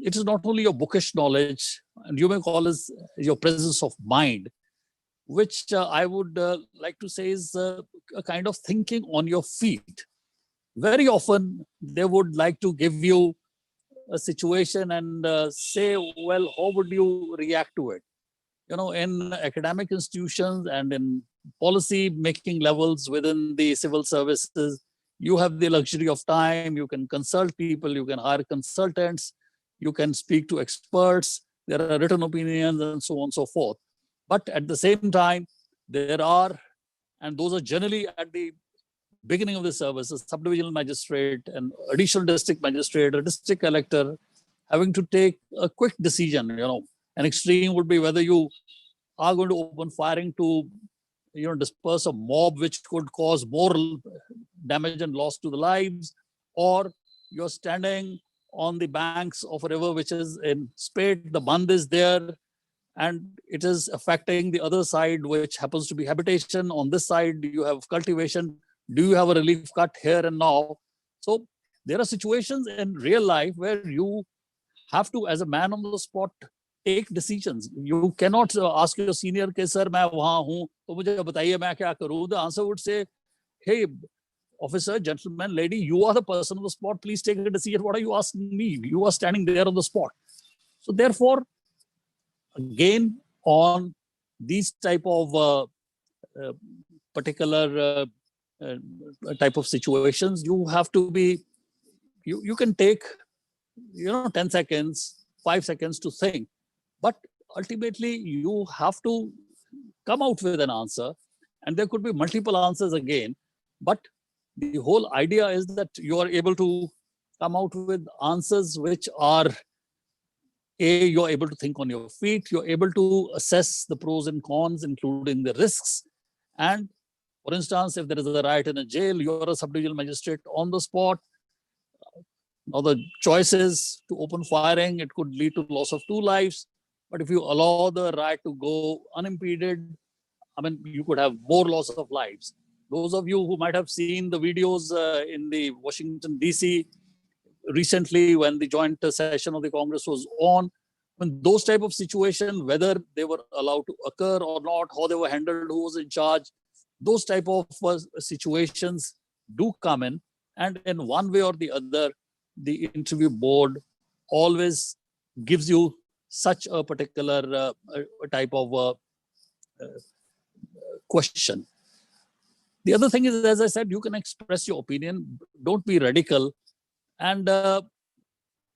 it is not only your bookish knowledge, and you may call it your presence of mind, which I would like to say is a kind of thinking on your feet. Very often, they would like to give you a situation and say, well, how would you react to it? In academic institutions and in policy making levels within the civil services, you have the luxury of time. You can consult people, you can hire consultants, you can speak to experts, there are written opinions and so on and so forth. But at the same time, there are, and those are generally at the beginning of the service, a subdivisional magistrate, an additional district magistrate, a district collector, having to take a quick decision. An extreme would be whether you are going to open firing to disperse a mob which could cause more damage and loss to the lives, or you're standing on the banks of a river which is in spate, the band is there, and it is affecting the other side, which happens to be habitation. On this side, you have cultivation. Do you have a relief cut here and now? So there are situations in real life where you have to, as a man on the spot, take decisions. You cannot ask your senior, "Ke sir, main wahan hoon, to mujhe bataiye main kya karu?" The answer would say, "Hey, officer, gentleman, lady, you are the person on the spot. Please take a decision. What are you asking me? You are standing there on the spot." So therefore, again, on these type of particular type of situations, you have to be, you can take 10 seconds, 5 seconds to think, but ultimately you have to come out with an answer, and there could be multiple answers again, but the whole idea is that you are able to come out with answers which are, you're able to think on your feet, you're able to assess the pros and cons, including the risks. And for instance, if there is a riot in a jail, you're a subdivisional magistrate on the spot. Now the choice is to open firing. It could lead to loss of 2 lives. But if you allow the riot to go unimpeded, you could have more loss of lives. Those of you who might have seen the videos in the Washington, D.C. recently when the joint session of the Congress was on, when those type of situations, whether they were allowed to occur or not, how they were handled, who was in charge, those type of situations do come in. And in one way or the other, the interview board always gives you such a particular type of question. The other thing is, as I said, you can express your opinion, don't be radical, and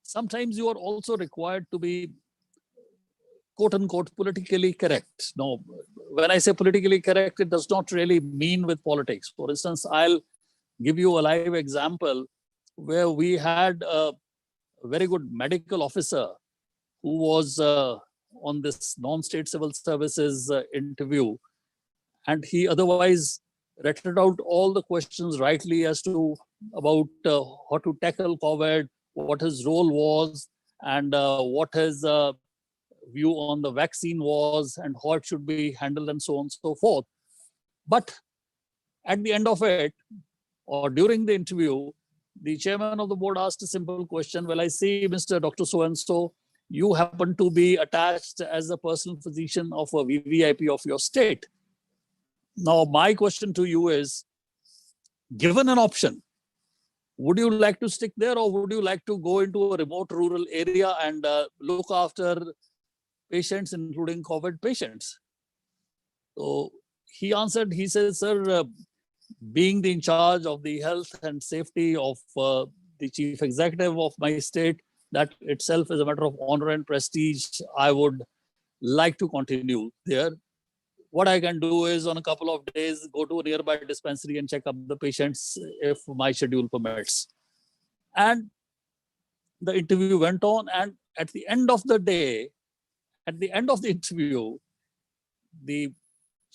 sometimes you are also required to be quote unquote politically correct. No, when I say politically correct, it does not really mean with politics. For instance, I'll give you a live example where we had a very good medical officer who was on this non-state civil services interview, and he otherwise ratted out all the questions rightly as to about how to tackle COVID, what his role was, and what his view on the vaccine was, and how it should be handled, and so on and so forth. But at the end of it, or during the interview, the chairman of the board asked a simple question. Well, I see, Mr. Dr. So-and-so, you happen to be attached as a personal physician of a VVIP of your state. Now, my question to you is, given an option, would you like to stick there, or would you like to go into a remote rural area and look after patients, including COVID patients? So he answered, he says, sir, being the in charge of the health and safety of the chief executive of my state, that itself is a matter of honor and prestige. I would like to continue there. What I can do is on a couple of days, go to a nearby dispensary and check up the patients if my schedule permits. And the interview went on. And at the end of the day, at the end of the interview, the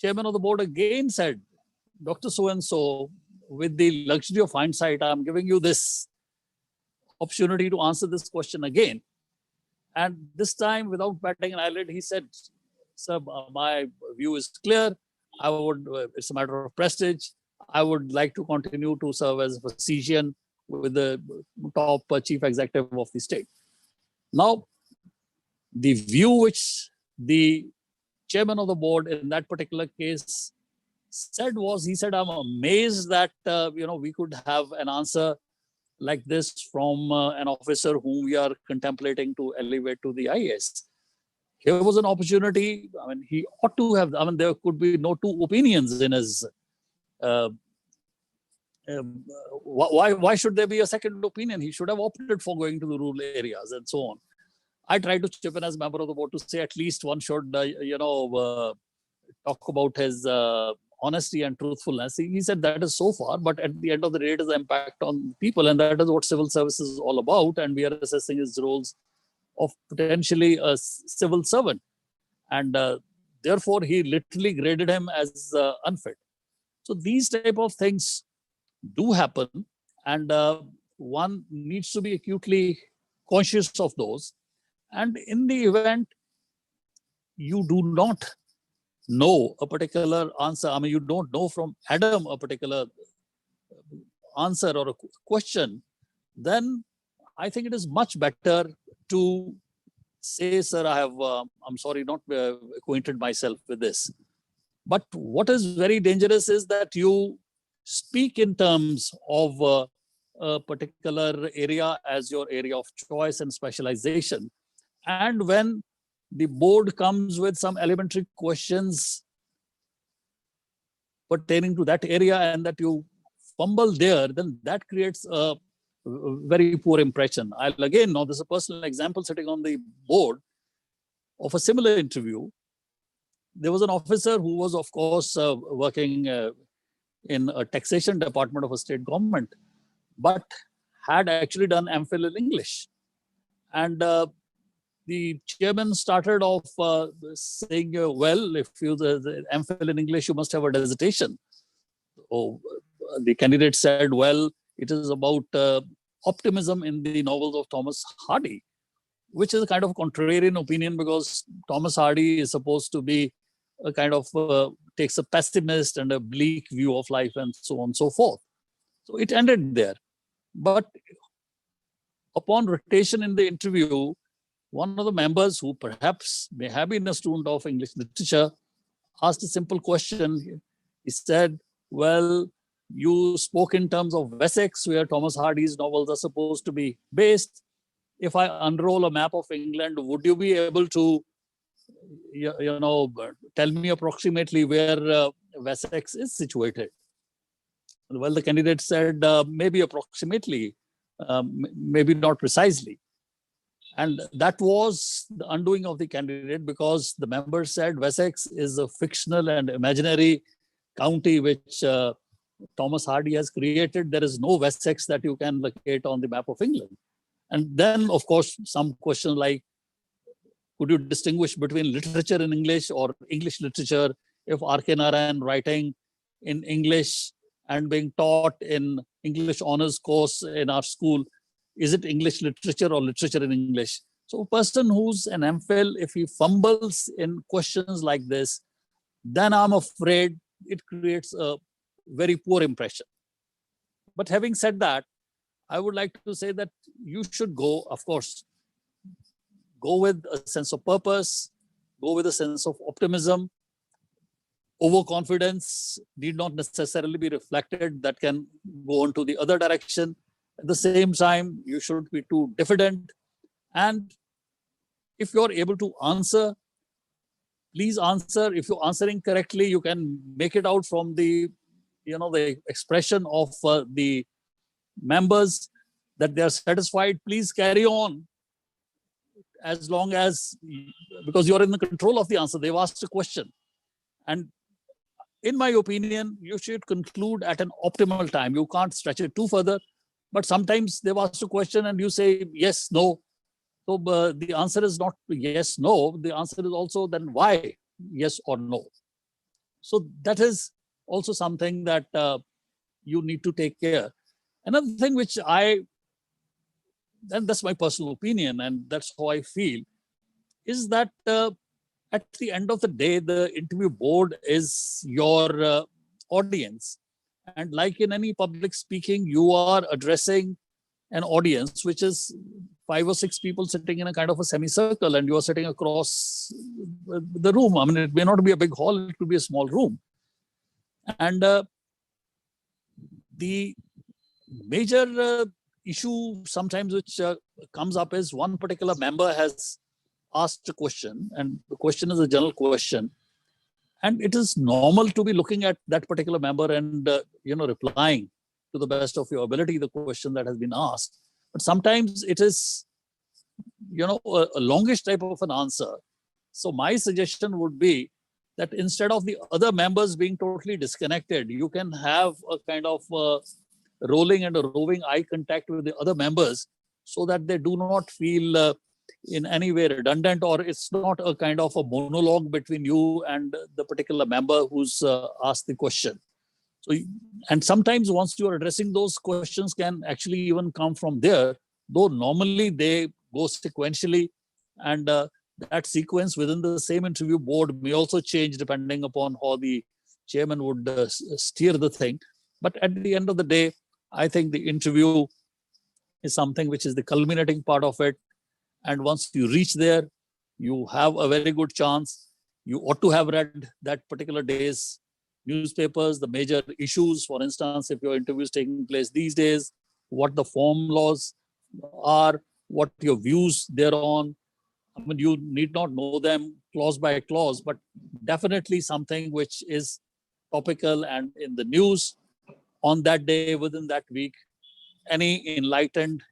chairman of the board again said, Dr. So-and-so, with the luxury of hindsight, I'm giving you this opportunity to answer this question again. And this time, without batting an eyelid, he said, sir, my view is clear. I would, it's a matter of prestige. I would like to continue to serve as a physician with the top chief executive of the state. Now, the view which the chairman of the board in that particular case said was, he said, I'm amazed that, we could have an answer like this from an officer whom we are contemplating to elevate to the IAS. Here was an opportunity. I mean, he ought to have, there could be no two opinions in his, why should there be a second opinion? He should have opted for going to the rural areas and so on. I tried to chip in as member of the board to say at least one should, talk about his honesty and truthfulness. He said that is so far, but at the end of the day, it is the impact on people, and that is what civil service is all about. And we are assessing his roles of potentially a civil servant. And therefore, he literally graded him as unfit. So these type of things do happen, and one needs to be acutely conscious of those. And in the event you do not know a particular answer, you don't know from Adam a particular answer or a question, then I think it is much better to say, sir, I'm sorry, not acquainted myself with this. But what is very dangerous is that you speak in terms of a particular area as your area of choice and specialization. And when the board comes with some elementary questions pertaining to that area and that you fumble there, then that creates a very poor impression. I'll again, now there's a personal example sitting on the board of a similar interview. There was an officer who was, of course, working in a taxation department of a state government, but had actually done MPhil in English. And the chairman started off saying, well, if you the MPhil in English, you must have a dissertation. Oh, the candidate said, well, it is about optimism in the novels of Thomas Hardy, which is a kind of contrarian opinion, because Thomas Hardy is supposed to be a kind of takes a pessimist and a bleak view of life and so on and so forth. So it ended there. But upon rotation in the interview, one of the members, who perhaps may have been a student of English literature, asked a simple question. He said, well, you spoke in terms of Wessex, where Thomas Hardy's novels are supposed to be based. if I unroll a map of England, would you be able to, tell me approximately where Wessex is situated? Well, the candidate said maybe approximately, maybe not precisely. And that was the undoing of the candidate, because the members said Wessex is a fictional and imaginary county which Thomas Hardy has created. There is no Wessex that you can locate on the map of England. And then, of course, some questions like, could you distinguish between literature in English or English literature? If R.K. Narayan writing in English and being taught in English honors course in our school, is it English literature or literature in English? So a person who's an MPhil, if he fumbles in questions like this, then I'm afraid it creates a very poor impression. But having said that, I would like to say that you should go, of course, go with a sense of purpose, go with a sense of optimism. Overconfidence need not necessarily be reflected. That can go on to the other direction. At the same time, you shouldn't be too diffident. And if you're able to answer, please answer. If you're answering correctly, you can make it out from the, the expression of the members that they are satisfied. Please carry on, as long as, because you're in the control of the answer. They've asked a question. And in my opinion, you should conclude at an optimal time. You can't stretch it too further. But sometimes they've asked a question and you say yes, no. So the answer is not yes, no. The answer is also then why yes or no. So that is also something that you need to take care. Another thing which and that's my personal opinion, and that's how I feel, is that at the end of the day, the interview board is your audience. And like in any public speaking, you are addressing an audience, which is 5 or 6 people sitting in a kind of a semicircle, and you are sitting across the room. I mean, it may not be a big hall, it could be a small room. And the major issue sometimes which comes up is one particular member has asked a question, and the question is a general question. And it is normal to be looking at that particular member and, replying to the best of your ability, the question that has been asked. But sometimes it is, a longish type of an answer. So my suggestion would be that instead of the other members being totally disconnected, you can have a kind of rolling and a roving eye contact with the other members, so that they do not feel in any way redundant, or it's not a kind of a monologue between you and the particular member who's asked the question. So, and sometimes once you are addressing those questions can actually even come from there, though normally they go sequentially, and that sequence within the same interview board may also change depending upon how the chairman would steer the thing. But at the end of the day, I think the interview is something which is the culminating part of it. And once you reach there, you have a very good chance. You ought to have read that particular day's newspapers, the major issues. For instance, if your interview is taking place these days, what the form laws are, what your views thereon. I mean, you need not know them clause by clause, but definitely something which is topical and in the news on that day, within that week. Any enlightened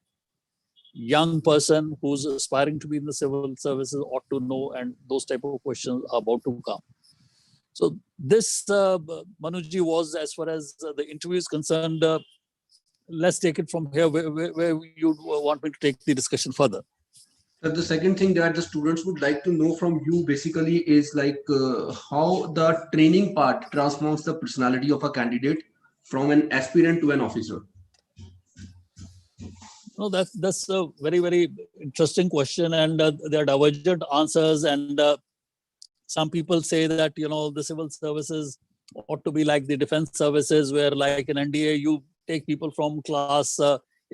young person who's aspiring to be in the civil services ought to know, and those type of questions are about to come. So this, Manuji, was as far as the interview is concerned. Let's take it from here, where you want me to take the discussion further. The second thing that the students would like to know from you basically is like how the training part transforms the personality of a candidate from an aspirant to an officer. No, that's a very, very interesting question, and there are divergent answers. And some people say that the civil services ought to be like the defense services, where like in NDA you take people from class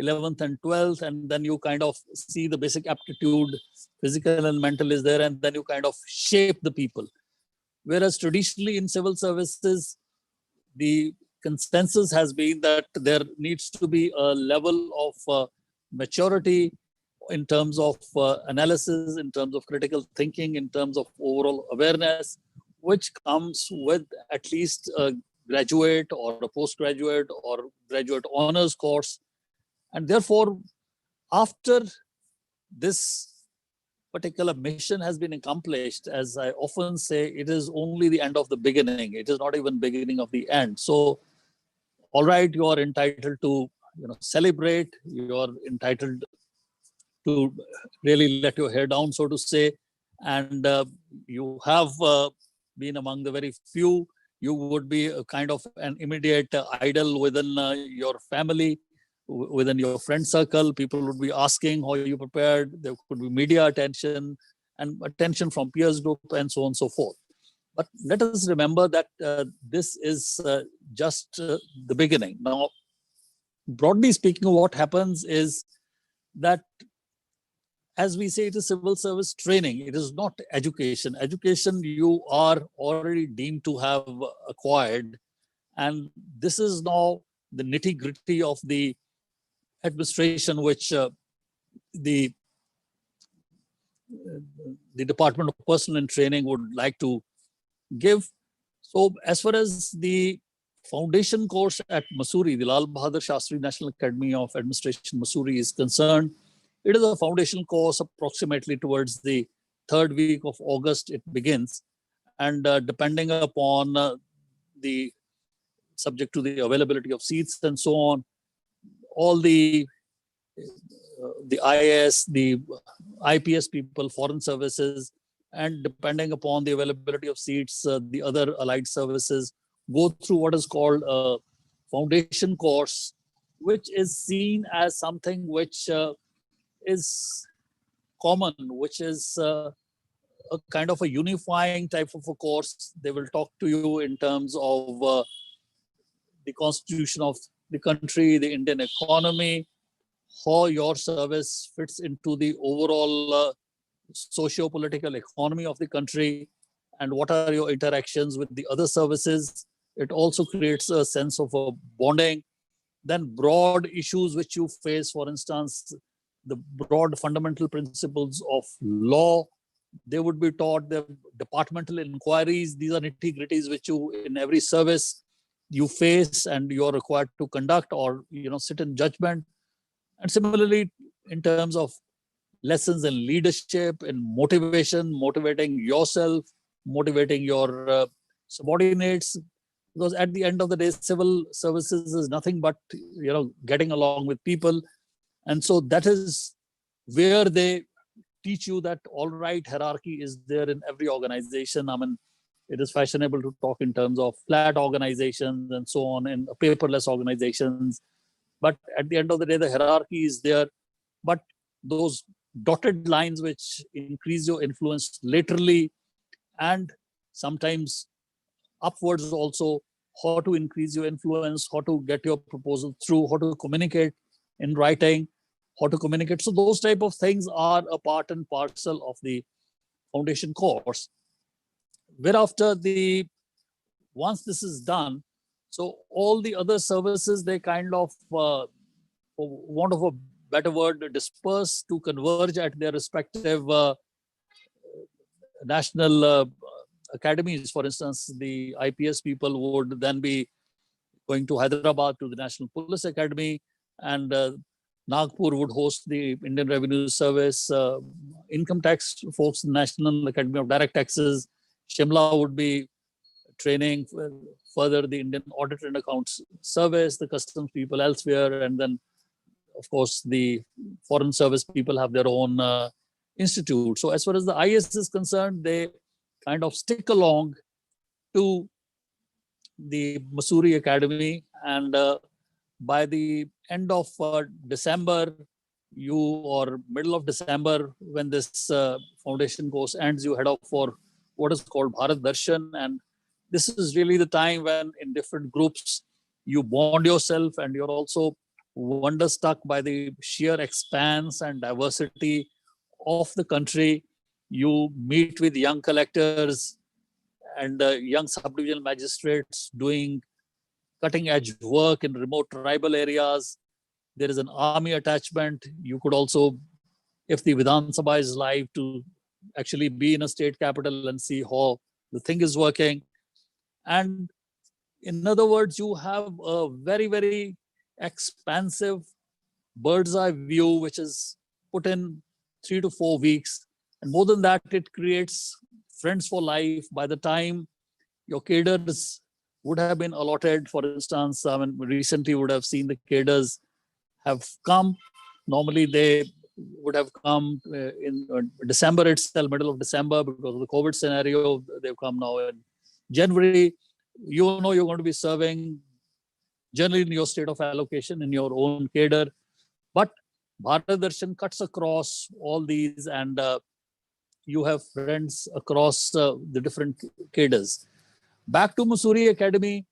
11th and 12th, and then you kind of see the basic aptitude, physical and mental is there, and then you kind of shape the people. Whereas traditionally in civil services, the consensus has been that there needs to be a level of maturity, in terms of analysis, in terms of critical thinking, in terms of overall awareness, which comes with at least a graduate or a postgraduate or graduate honors course. And therefore, after this particular mission has been accomplished, as I often say, it is only the end of the beginning. It is not even beginning of the end. So, all right, you are entitled to celebrate. You are entitled to really let your hair down, so to say, and you have been among the very few. You would be a kind of an immediate idol within your family, within your friend circle. People would be asking how you prepared. There could be media attention and attention from peers group and so on and so forth. But let us remember that this is just the beginning. Now, broadly speaking, what happens is that, as we say, it is civil service training. It is not education. Education you are already deemed to have acquired. And this is now the nitty gritty of the administration, which the Department of Personnel and Training would like to give. So as far as the foundation course at Mussoorie, the Lal Bahadur Shastri National Academy of Administration, Mussoorie is concerned, it is a foundation course approximately towards the third week of August it begins. And depending upon the subject to the availability of seats and so on, all the IAS, the IPS people, foreign services, and depending upon the availability of seats, the other allied services go through what is called a foundation course, which is seen as something which is common, which is a kind of a unifying type of a course. They will talk to you in terms of the constitution of the country, the Indian economy, how your service fits into the overall socio-political economy of the country, and what are your interactions with the other services. It also creates a sense of a bonding. Then broad issues which you face, for instance, the broad fundamental principles of law, they would be taught. The departmental inquiries, these are nitty-gritties which you, in every service, you face and you're required to conduct or sit in judgment. And similarly, in terms of lessons in leadership, in motivation, motivating yourself, motivating your subordinates, because at the end of the day, civil services is nothing but getting along with people. And so that is where they teach you that, all right, hierarchy is there in every organization. I mean, it is fashionable to talk in terms of flat organizations and so on, and paperless organizations. But at the end of the day, the hierarchy is there. But those dotted lines which increase your influence laterally and sometimes upwards also, how to increase your influence, how to get your proposal through, how to communicate in writing, how to communicate. So those type of things are a part and parcel of the foundation course. Whereafter, once this is done, so all the other services, they kind of, for want of a better word, disperse to converge at their respective national academies. For instance, the IPS people would then be going to Hyderabad to the National Police Academy, and Nagpur would host the Indian Revenue Service, income tax folks, National Academy of Direct Taxes. Shimla would be training further the Indian Audit and Accounts Service, the customs people elsewhere, and then, of course, the foreign service people have their own institute. So as far as the IAS is concerned, they kind of stick along to the Mussoorie Academy, and by the end of December, or middle of December, when this foundation course ends, you head off for what is called Bharat Darshan. And this is really the time when, in different groups, you bond yourself, and you're also wonderstruck by the sheer expanse and diversity of the country. You meet with young collectors and young subdivisional magistrates doing cutting edge work in remote tribal areas. There is an army attachment. You could also if the Vidhan Sabha is live, to actually be in a state capital and see how the thing is working. And in other words, you have a very, very expansive bird's eye view, which is put in 3 to 4 weeks. And more than that, it creates friends for life. By the time your cadres would have been allotted, for instance, I mean, recently you would have seen the cadres have come. Normally they would have come in December itself, middle of December, because of the COVID scenario. They've come now in January. You know you're going to be serving generally in your state of allocation in your own cadre. But Bharat Darshan cuts across all these, and you have friends across the different cadres. Back to Mussoorie Academy,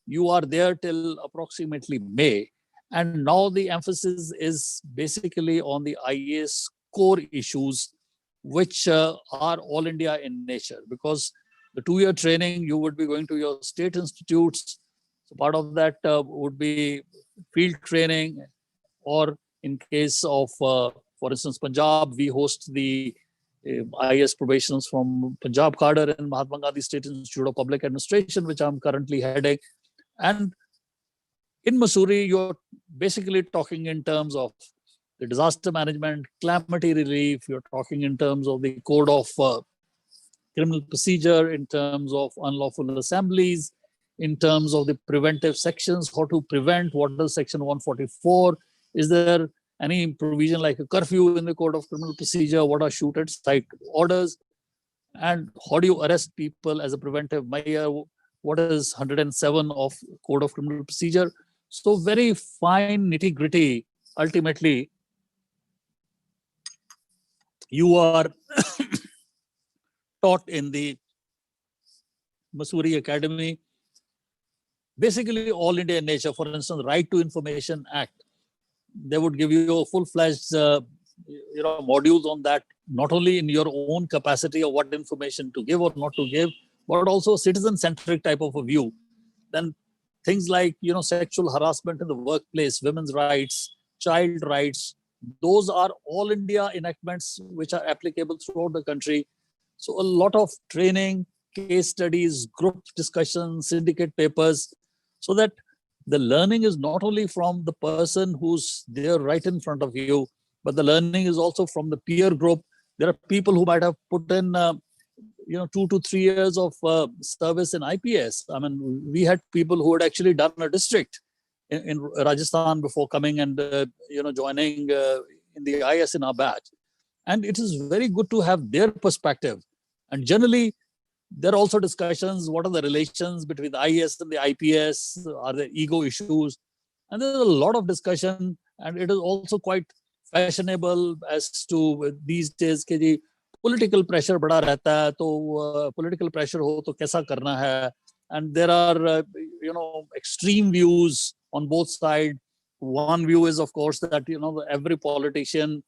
you are there till approximately May. And now the emphasis is basically on the IAS core issues, which are all India in nature. Because the 2-year training, you would be going to your state institutes. So part of that would be field training, or in case of, for instance, Punjab, we host the IAS probationers from Punjab cadre in Mahatma Gandhi State Institute of Public Administration, which I'm currently heading. And in Mussoorie, you're basically talking in terms of the disaster management, calamity relief. You're talking in terms of the code of criminal procedure, in terms of unlawful assemblies, in terms of the preventive sections, how to prevent, what is section 144, is there any provision like a curfew in the code of criminal procedure, what are shoot at sight orders, and how do you arrest people as a preventive measure, what is 107 of code of criminal procedure. So very fine nitty gritty. Ultimately, you are taught in the Mussoorie Academy, basically all India in nature. For instance, Right to Information Act, they would give you a full-fledged modules on that, not only in your own capacity of what information to give or not to give, but also citizen-centric type of a view. Then things like sexual harassment in the workplace, women's rights, child rights, those are all India enactments which are applicable throughout the country. So a lot of training, case studies, group discussions, syndicate papers, so that the learning is not only from the person who's there right in front of you, but the learning is also from the peer group. There are people who might have put in 2 to 3 years of service in IPS. I mean, we had people who had actually done a district in Rajasthan before coming and joining in the IAS in our batch. And it is very good to have their perspective. And generally, there are also discussions, what are the relations between the IAS and the IPS? Are there ego issues? And there's a lot of discussion, and it is also quite fashionable as to these days कि जी political pressure बड़ा रहता है, तो political pressure हो तो कैसा करना है? And there are extreme views on both sides. One view is, of course, that every politician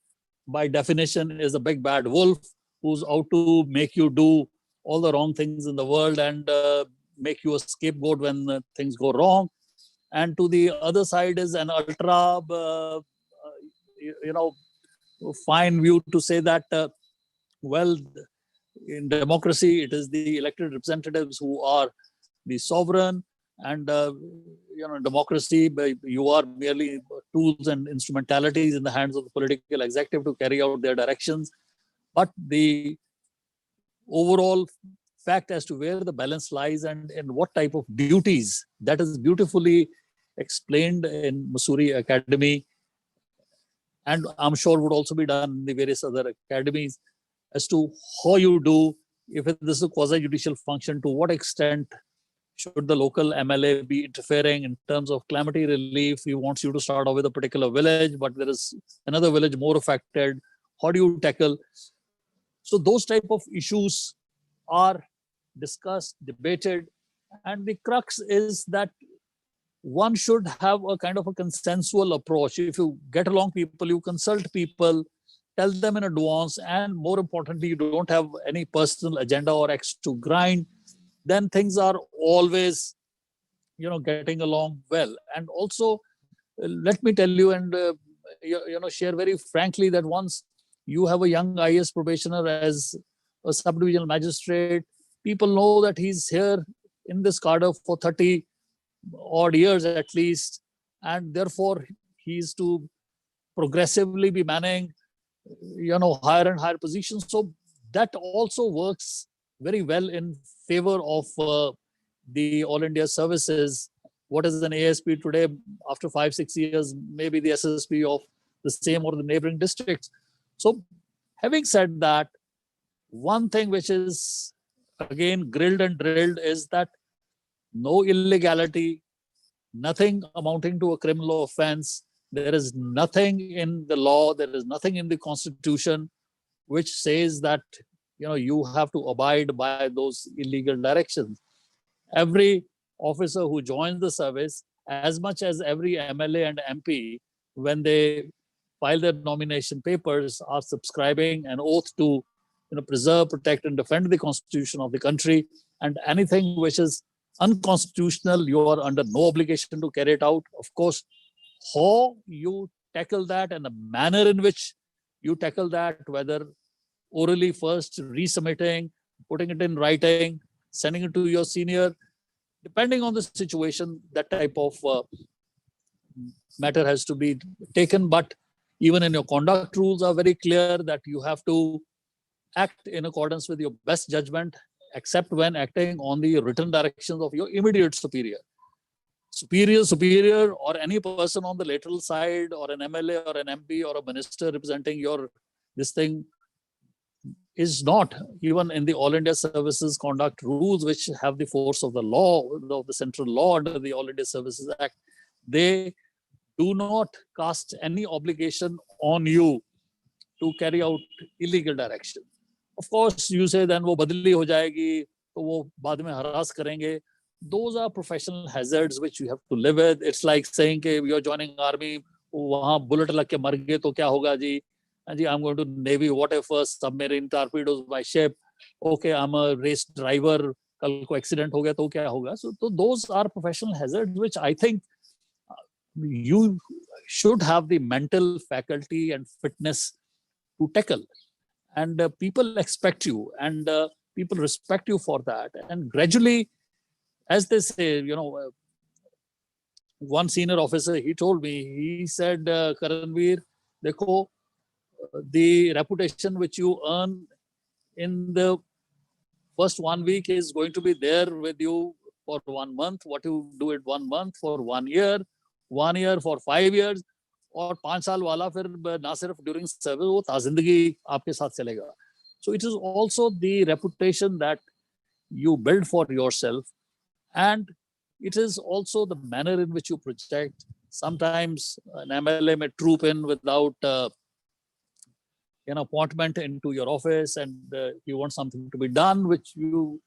by definition is a big bad wolf who's out to make you do all the wrong things in the world and make you a scapegoat when things go wrong. And to the other side is an ultra fine view to say that well, in democracy it is the elected representatives who are the sovereign, and democracy, you are merely tools and instrumentalities in the hands of the political executive to carry out their directions. But the overall fact as to where the balance lies and what type of duties, that is beautifully explained in Mussoorie Academy, and I'm sure would also be done in the various other academies, as to how you do, if this is a quasi-judicial function, to what extent should the local MLA be interfering in terms of calamity relief. He wants you to start off with a particular village, but there is another village more affected. How do you tackle? So those type of issues are discussed, debated, and the crux is that one should have a kind of a consensual approach. If you get along people, you consult people, tell them in advance, and more importantly, you don't have any personal agenda or axe to grind, then things are always, getting along well. And also, let me tell you and, share very frankly that once You have a young IAS probationer as a sub-divisional magistrate. People know that he's here in this cadre for 30 odd years at least, and therefore he's to progressively be manning, higher and higher positions. So that also works very well in favor of the All India services. What is an ASP today? After 5-6 years, maybe the SSP of the same or the neighboring districts. So having said that, one thing which is again grilled and drilled is that no illegality, nothing amounting to a criminal offense. There is nothing in the law, there is nothing in the constitution which says that you have to abide by those illegal directions. Every officer who joins the service, as much as every MLA and MP, when they file their nomination papers, are subscribing an oath to preserve, protect, and defend the constitution of the country. And anything which is unconstitutional, you are under no obligation to carry it out. Of course, how you tackle that and the manner in which you tackle that, whether orally first, resubmitting, putting it in writing, sending it to your senior, depending on the situation, that type of matter has to be taken. But even in your conduct rules are very clear that you have to act in accordance with your best judgment, except when acting on the written directions of your immediate superior. Superior, or any person on the lateral side, or an MLA or an MP or a minister representing your this thing, is not even in the All India Services Conduct Rules, which have the force of the law, of the central law under the All India Services Act. They do not cast any obligation on you to carry out illegal direction. Of course, you say then वो बदली हो जाएगी, तो वो बाद में harass करेंगे. Those are professional hazards which you have to live with. It's like saying कि you're joining army, वहाँ bullet लग के मर गए तो क्या होगा जी? I'm going to Navy. What if a submarine torpedoes my ship? Okay, I'm a race driver. कल को accident हो गया तो क्या होगा? So those are professional hazards which I think you should have the mental faculty and fitness to tackle. And people expect you, and people respect you for that. And gradually, as they say, one senior officer, he told me, he said, Karanveer, dekho, the reputation which you earn in the first 1 week is going to be there with you for 1 month. What you do it 1 month, for 1 year, 1 year for 5 years, और 5 साल वाला फिर ना सिर्फ during service, वो ताजिंदगी आपके साथ चलेगा. So it is also the reputation that you build for yourself, and it is also the manner in which you project. Sometimes an MLA may troop in without an appointment into your office, and you want something to be done which you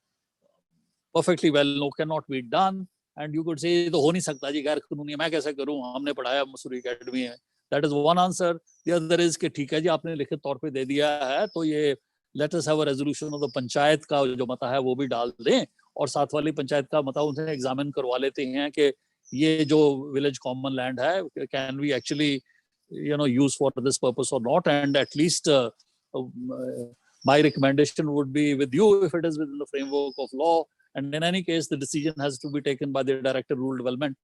perfectly well know cannot be done. And you could say, तो हो नहीं सकता जी, गैर कानूनी, मैं कैसे करूं, हमने पढ़ाया मसूरी एकेडमी है. That is one answer. The other is कि ठीक है जी, आपने लिखित तौर पे दे दिया है, तो ये let us have a resolution of the panchayat का जो मता है वो भी डाल दें, और साथ वाली पंचायत का मता उनसे एग्जामिन करवा लेते हैं कि ये जो विलेज कॉमन लैंड है, can we actually use for this purpose or not. And at least my recommendation would be with you if it is within the framework of law. And in any case, the decision has to be taken by the Director Rule Development.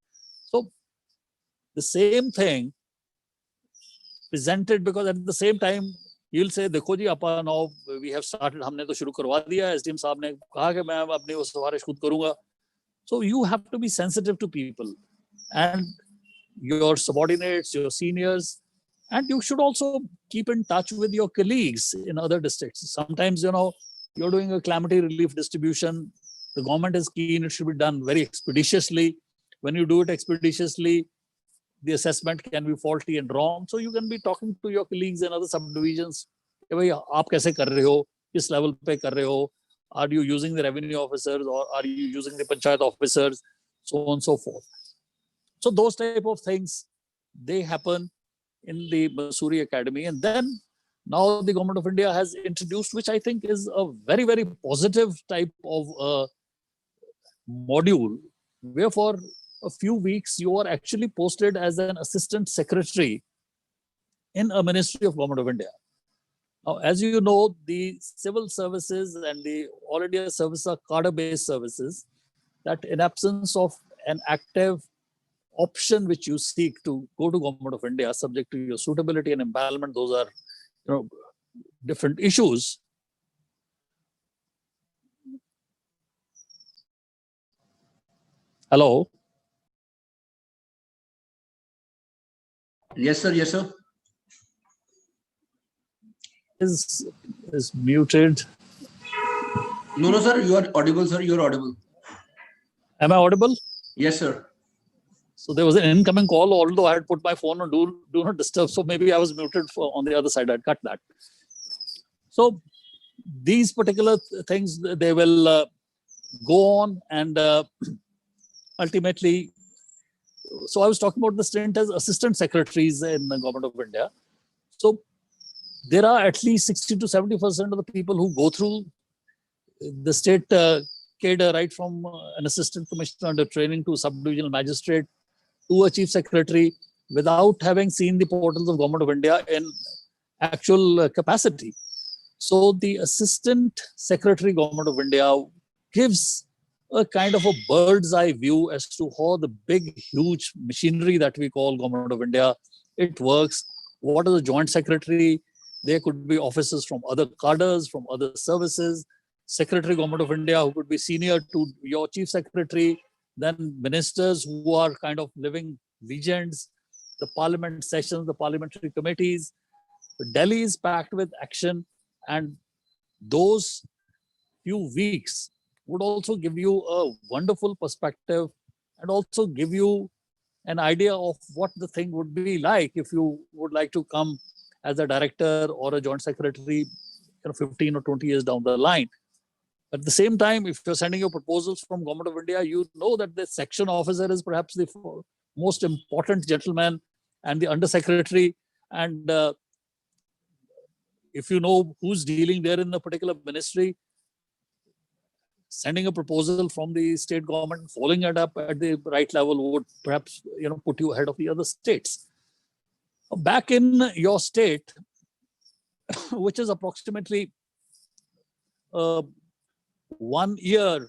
So the same thing presented, because at the same time, you'll say, देखो जी, अपन now we have started, हमने तो शुरू करवा दिया, SDM साहब ने कहा कि मैं अपनी वो सिफारिश खुद करूँगा. So you have to be sensitive to people and your subordinates, your seniors, and you should also keep in touch with your colleagues in other districts. Sometimes, you're doing a calamity relief distribution. The government is keen, it should be done very expeditiously. When you do it expeditiously, the assessment can be faulty and wrong. So you can be talking to your colleagues in other subdivisions. आप कैसे कर रहे हो, किस level पे कर रहे हो? Are you using the revenue officers or are you using the panchayat officers? So on and so forth. So those type of things, they happen in the Mussoorie Academy. And then now the Government of India has introduced, which I think is a very, very positive type of module, where for a few weeks you are actually posted as an assistant secretary in a ministry of Government of India. Now, as you know, the civil services and the All India service are cadre-based services that in absence of an active option which you seek to go to Government of India, subject to your suitability and empanelment, those are different issues. Hello? Yes, sir. Yes, sir. Is muted. No, no, sir. You are audible, sir. You are audible. Am I audible? Yes, sir. So there was an incoming call, although I had put my phone on do not disturb. So maybe I was muted on the other side. I'd cut that. So these particular things, they will go on and ultimately, so I was talking about the stint as assistant secretaries in the Government of India. So there are at least 60 to 70% of the people who go through the state cadre, right from an assistant commissioner under training to sub-divisional magistrate to a chief secretary, without having seen the portals of Government of India in actual capacity. So the assistant secretary Government of India gives a kind of a bird's eye view as to how the big, huge machinery that we call Government of India, it works. What is a joint secretary? There could be officers from other cadres, from other services, secretary Government of India who could be senior to your chief secretary, then ministers who are kind of living legends, the parliament sessions, the parliamentary committees. Delhi is packed with action, and those few weeks would also give you a wonderful perspective and also give you an idea of what the thing would be like if you would like to come as a director or a joint secretary 15 or 20 years down the line. At the same time, if you're sending your proposals from Government of India, you know that the section officer is perhaps the most important gentleman and the undersecretary. And if you know who's dealing there in the particular ministry, sending a proposal from the state government, following it up at the right level would perhaps put you ahead of the other states. Back in your state, which is approximately 1 year,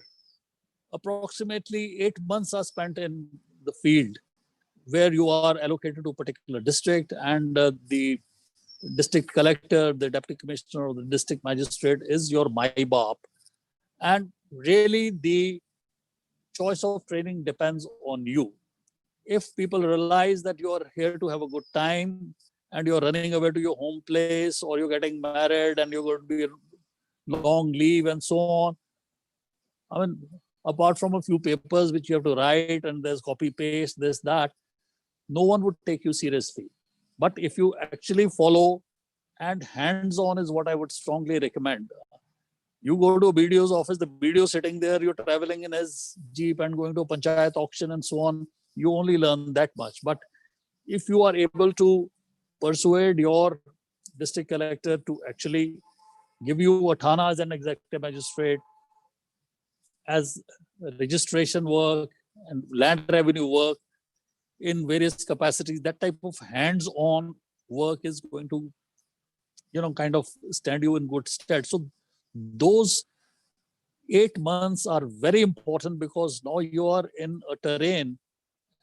approximately 8 months are spent in the field where you are allocated to a particular district, and the district collector, the deputy commissioner, or the district magistrate is your MyBop. And really, the choice of training depends on you. If people realize that you are here to have a good time and you're running away to your home place, or you're getting married and you're going to be long leave and so on, I mean, apart from a few papers which you have to write and there's copy paste, this, that, no one would take you seriously. But if you actually follow, and hands-on is what I would strongly recommend. You go to a BDO's office, the BDO sitting there, you're traveling in his jeep and going to a panchayat auction and so on, you only learn that much. But if you are able to persuade your district collector to actually give you a Thana as an executive magistrate, as registration work and land revenue work in various capacities, that type of hands-on work is going to, kind of stand you in good stead. So those 8 months are very important, because now you are in a terrain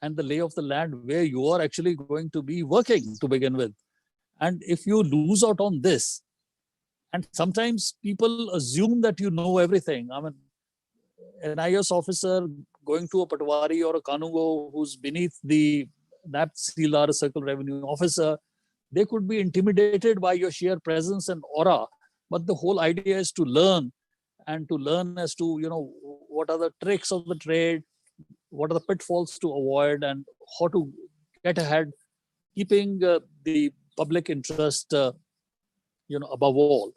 and the lay of the land where you are actually going to be working to begin with. And if you lose out on this, and sometimes people assume that you know everything. I mean, an IAS officer going to a Patwari or a Kanungo who's beneath the NAP Sealar Circle Revenue Officer, they could be intimidated by your sheer presence and aura. But the whole idea is to learn, and to learn as to, what are the tricks of the trade, what are the pitfalls to avoid, and how to get ahead, keeping the public interest, above all.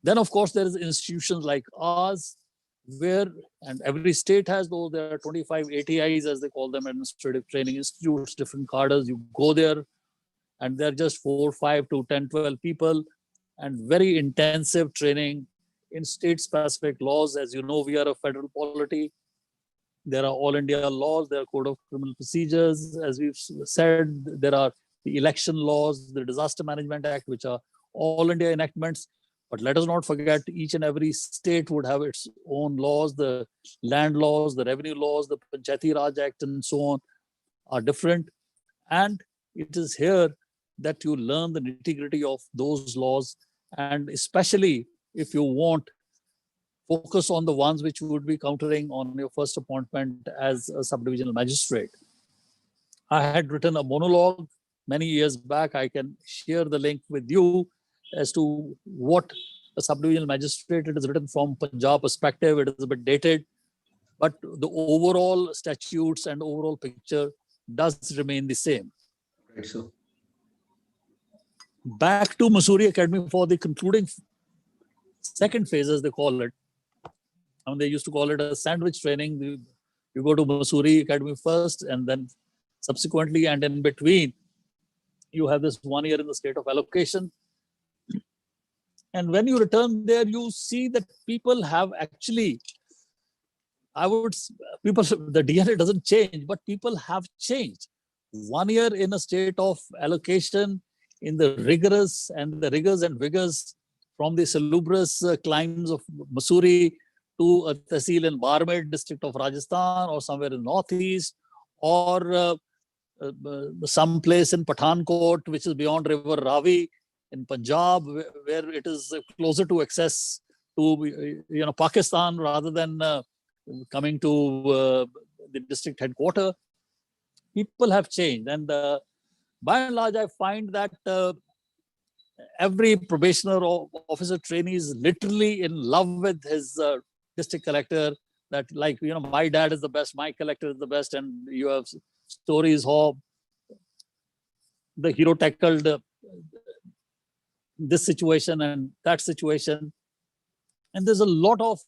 Then, of course, there is institutions like ours, where, and every state has those, there are 25 ATIs, as they call them, administrative training institutes, different cadres. You go there, and they're just 4, 5 to 10, 12 people, and very intensive training in state-specific laws. As you know, we are a federal polity. There are all India laws, there are code of criminal procedures. As we've said, there are the election laws, the Disaster Management Act, which are all India enactments. But let us not forget, each and every state would have its own laws. The land laws, the revenue laws, the Panchayati Raj Act, and so on are different. And it is here that you learn the nitty-gritty of those laws. And especially if you want, focus on the ones which would be countering on your first appointment as a subdivisional magistrate. I had written a monologue many years back. I can share the link with you as to what a subdivisional magistrate. It is written from Punjab perspective. It is a bit dated, but the overall statutes and overall picture does remain the same. Right. So Back to Mussoorie Academy for the concluding second phase, as they call it. I mean, they used to call it a sandwich training. You go to Mussoorie Academy first, and then subsequently, and in between, you have this 1 year in the state of allocation. And when you return there, you see that people have actually, the DNA doesn't change, but people have changed. 1 year in a state of allocation, in the rigors and vigors from the salubrious climes of Mussoorie to a tehsil in Barmet district of Rajasthan, or somewhere in northeast, or some place in Pathankot, which is beyond River Ravi in Punjab, where it is closer to access to Pakistan rather than coming to the district headquarters. People have changed, and by and large, I find that every probationer or officer trainee is literally in love with his district collector. That, like, my dad is the best, my collector is the best, and you have stories how the hero tackled this situation and that situation. And there's a lot of,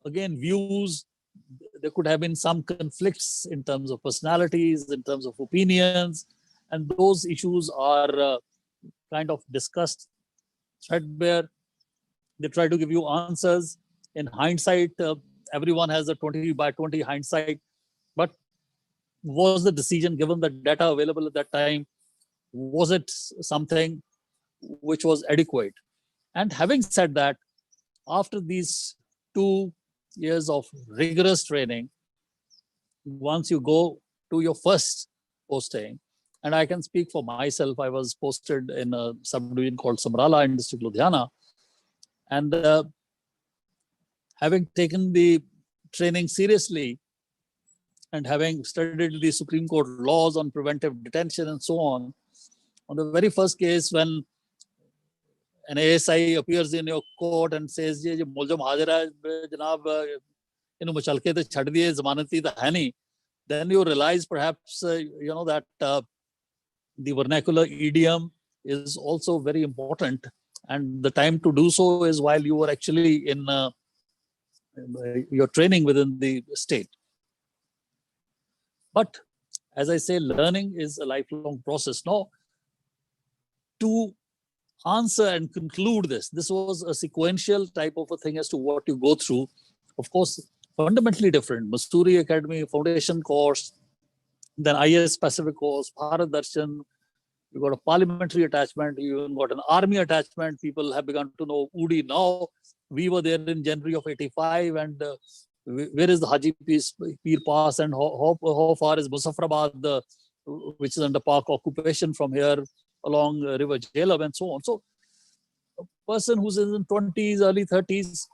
again, views. There could have been some conflicts in terms of personalities, in terms of opinions, and those issues are kind of discussed threadbare. They try to give you answers. In hindsight, everyone has a 20/20 hindsight. But was the decision, given the data available at that time, was it something which was adequate? And having said that, after these 2 years of rigorous training, once you go to your first posting, and I can speak for myself, I was posted in a subdivision called Samrala in district Ludhiana, and having taken the training seriously and having studied the Supreme Court laws on preventive detention and so on the very first case, when an ASI appears in your court and says, "Ye muljam hajir hai, janab, inu machalke te chhad diye, zamanati ta hai nahi," then you realize perhaps that the vernacular idiom is also very important, and the time to do so is while you are actually in your training within the state. But as I say, learning is a lifelong process. Now, to answer and conclude this was a sequential type of a thing as to what you go through. Of course, fundamentally different. Mussoorie Academy foundation course, then IAS specific course, Bharat Darshan. You got a parliamentary attachment. You even got an army attachment. People have begun to know UDI now. We were there in January of '85, and where is the Haji Pir Pass, and how far is Muzaffarabad, which is under Pak occupation from here along River Jhelum, and so on. So a person who's in 20s, early 30s,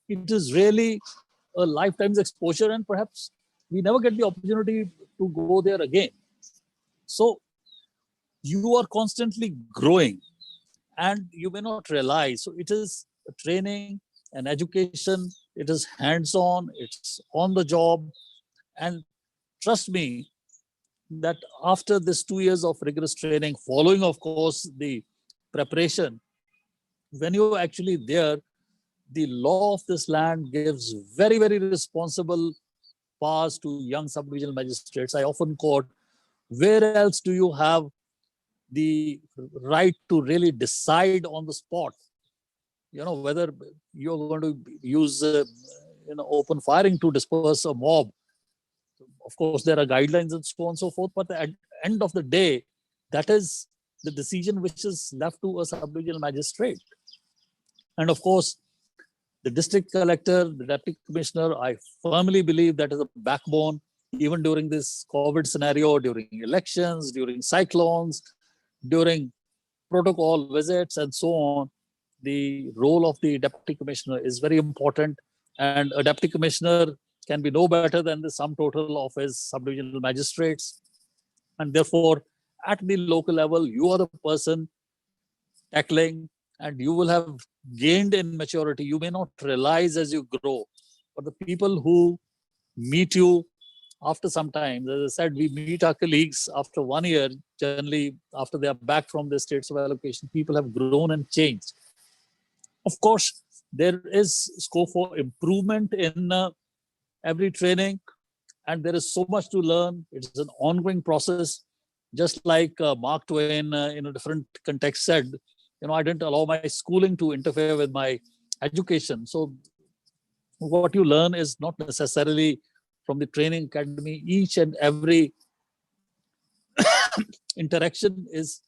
it is really a lifetime's exposure, and perhaps we never get the opportunity to go there again. So you are constantly growing, and you may not realize. So it is a training, an education, it is hands-on, it's on the job. And trust me that after this 2 years of rigorous training, following, of course, the preparation, when you're actually there, the law of this land gives very, very responsible powers to young subdivisional magistrates. I often quote, where else do you have the right to really decide on the spot, whether you're going to use open firing to disperse a mob? Of course, there are guidelines and so on and so forth, but at the end of the day, that is the decision which is left to a sub-divisional magistrate. And of course, the district collector, the deputy commissioner, I firmly believe that is a backbone, even during this COVID scenario, during elections, during cyclones, during protocol visits, and so on. The role of the deputy commissioner is very important, and a deputy commissioner can be no better than the sum total of his sub-divisional magistrates. And therefore, at the local level, you are the person tackling, and you will have gained in maturity. You may not realize as you grow, but the people who meet you after some time, as I said, we meet our colleagues after 1 year, generally after they are back from the states of allocation, people have grown and changed. Of course, there is scope for improvement in every training, and there is so much to learn. It's an ongoing process. Just like Mark Twain in a different context said, I didn't allow my schooling to interfere with my education. So what you learn is not necessarily from the training academy. Each and every interaction is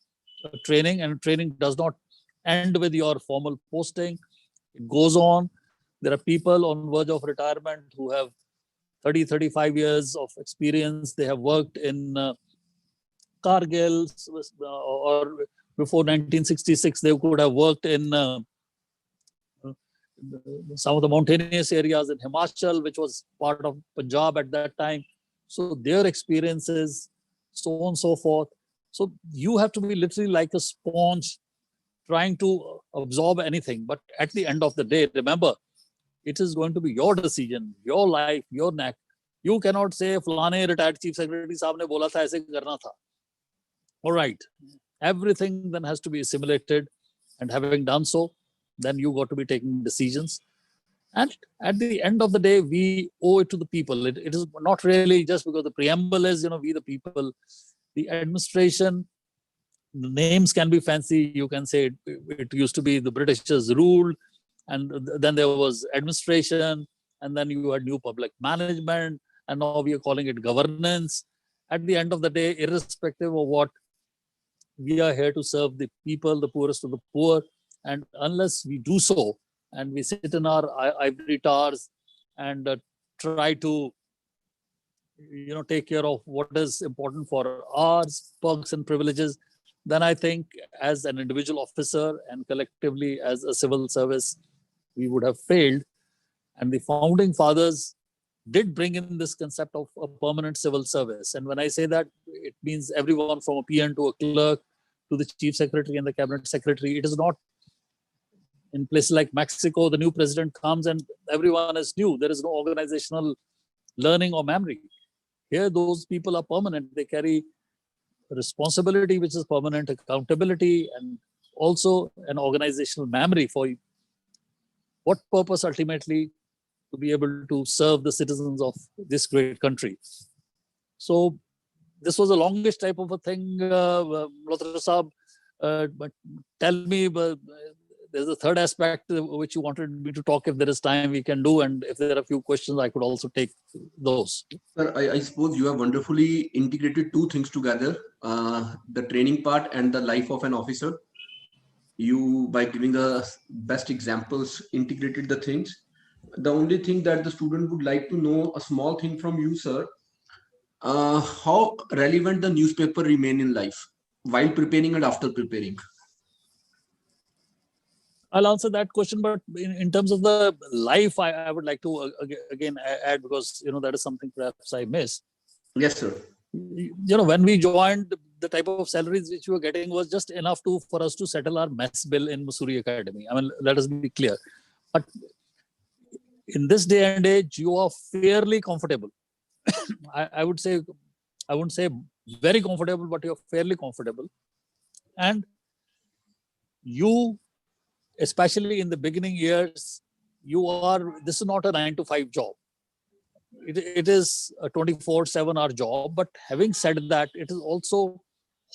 a training, and training does not end with your formal posting. It goes on. There are people on verge of retirement who have 30, 35 years of experience. They have worked in Kargil, or before 1966, they could have worked in some of the mountainous areas in Himachal, which was part of Punjab at that time. So their experiences, so on and so forth. So you have to be literally like a sponge trying to absorb anything. But at the end of the day, remember, it is going to be your decision, your life, your neck. You cannot say, Flane retired chief secretary साहब ने बोला था ऐसे करना था. All right. Everything then has to be assimilated, and having done so, then you got to be taking decisions. And at the end of the day, we owe it to the people. It is not really just because the preamble is, we the people. The administration, the names can be fancy. You can say it used to be the Britishers ruled, and then there was administration, and then you had new public management, and now we are calling it governance. At the end of the day, irrespective of what, we are here to serve the people, the poorest of the poor. And unless we do so, and we sit in our ivory towers and try to, take care of what is important for our perks and privileges, then I think as an individual officer and collectively as a civil service, we would have failed. And the founding fathers did bring in this concept of a permanent civil service. And when I say that, it means everyone from a PN to a clerk to the chief secretary and the cabinet secretary. It is not in places like Mexico, the new president comes and everyone is new. There is no organizational learning or memory. Here, those people are permanent. They carry responsibility, which is permanent, accountability, and also an organizational memory for what purpose ultimately, to be able to serve the citizens of this great country. So this was the longest type of a thing, Malhotra Saab. But tell me, there's a third aspect which you wanted me to talk. If there is time, we can do. And if there are a few questions, I could also take those. Sir, I suppose you have wonderfully integrated two things together, the training part and the life of an officer. You, by giving us best examples, integrated the things. The only thing that the student would like to know, a small thing from you, sir, how relevant the newspaper remain in life while preparing and after preparing? I'll answer that question, but in terms of the life, I would like to again add, because that is something perhaps I missed. Yes, sir. When we joined, the type of salaries which we were getting was just enough for us to settle our mess bill in Mussoorie Academy. I mean, let us be clear. But in this day and age, you are fairly comfortable. I would say, I wouldn't say very comfortable, but you're fairly comfortable. And you, especially in the beginning years, this is not a 9-to-5 job. It is a 24/7 hour job. But having said that, it is also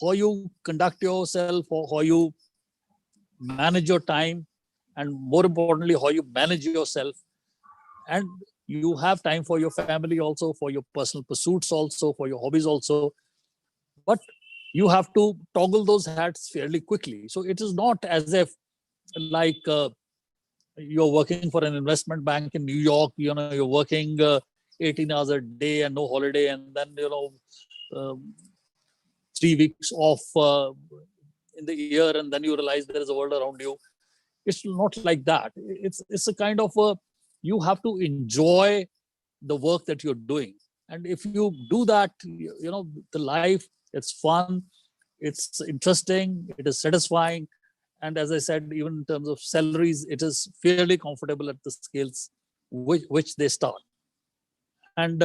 how you conduct yourself, or how you manage your time, and more importantly, how you manage yourself. And you have time for your family also, for your personal pursuits also, for your hobbies also. But you have to toggle those hats fairly quickly. So it is not as if like you're working for an investment bank in New York, you're working 18 hours a day and no holiday, and then, 3 weeks off in the year, and then you realize there is a world around you. It's not like that. It's a kind of you have to enjoy the work that you're doing. And if you do that, the life, it's fun, it's interesting, it is satisfying. And as I said, even in terms of salaries, it is fairly comfortable at the scales which they start. And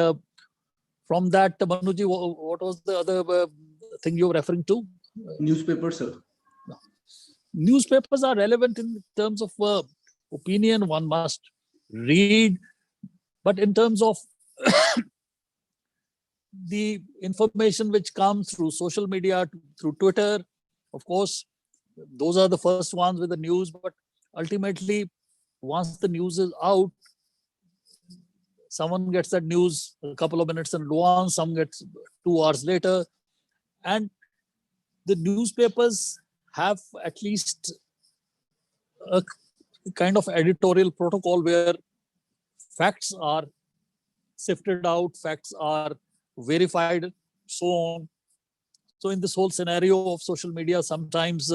from that, Manuji, what was the other thing you were referring to? Newspaper, sir. Newspapers are relevant in terms of opinion. One must read, but in terms of the information which comes through social media, through Twitter, of course, those are the first ones with the news. But ultimately, once the news is out, someone gets that news a couple of minutes in advance, some gets 2 hours later. And the newspapers have at least a kind of editorial protocol where facts are sifted out, facts are verified, so on. So in this whole scenario of social media, sometimes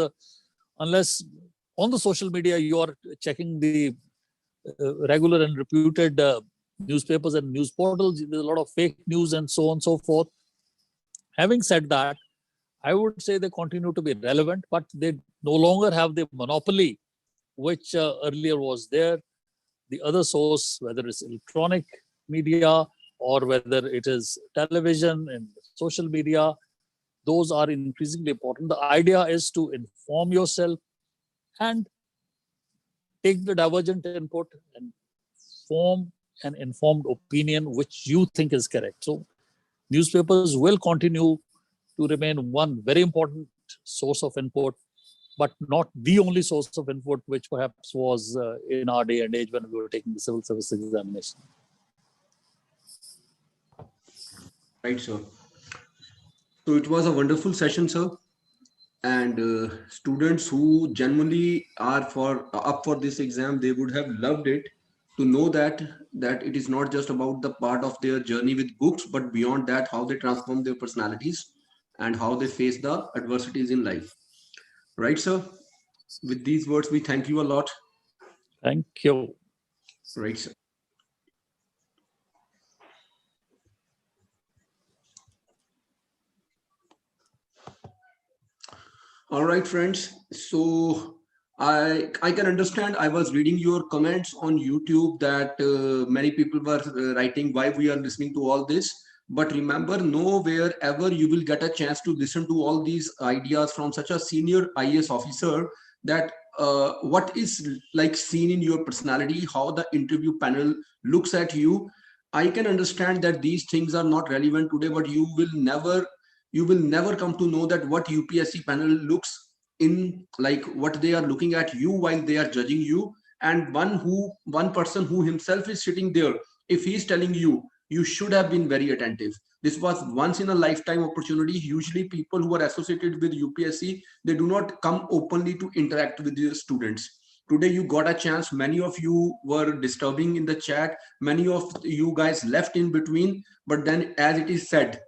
unless on the social media you are checking the regular and reputed newspapers and news portals, there's a lot of fake news and so on and so forth. Having said that, I would say they continue to be relevant, but they no longer have the monopoly which earlier was there. The other source, whether it's electronic media or whether it is television and social media, those are increasingly important. The idea is to inform yourself and take the divergent input and form an informed opinion which you think is correct. So newspapers will continue to remain one very important source of input, but not the only source of input, which perhaps was in our day and age when we were taking the civil service examination. Right, sir. So it was a wonderful session, sir. And students who genuinely are up for this exam, they would have loved it to know that it is not just about the part of their journey with books, but beyond that, how they transform their personalities and how they face the adversities in life. Right, sir? With these words, we thank you a lot. Thank you. Right, sir. All right, friends. So I can understand. I was reading your comments on YouTube that many people were writing why we are listening to all this. But remember, nowhere ever you will get a chance to listen to all these ideas from such a senior IAS officer, that what is like seen in your personality, how the interview panel looks at you. I can understand that these things are not relevant today, but you will never come to know that what UPSC panel looks in, like what they are looking at you while they are judging you. And one person who himself is sitting there, if he is telling you, you should have been very attentive. This was once in a lifetime opportunity. Usually people who are associated with UPSC, they do not come openly to interact with the students. Today you got a chance. Many of you were disturbing in the chat, many of you guys left in between. But then, as it is said,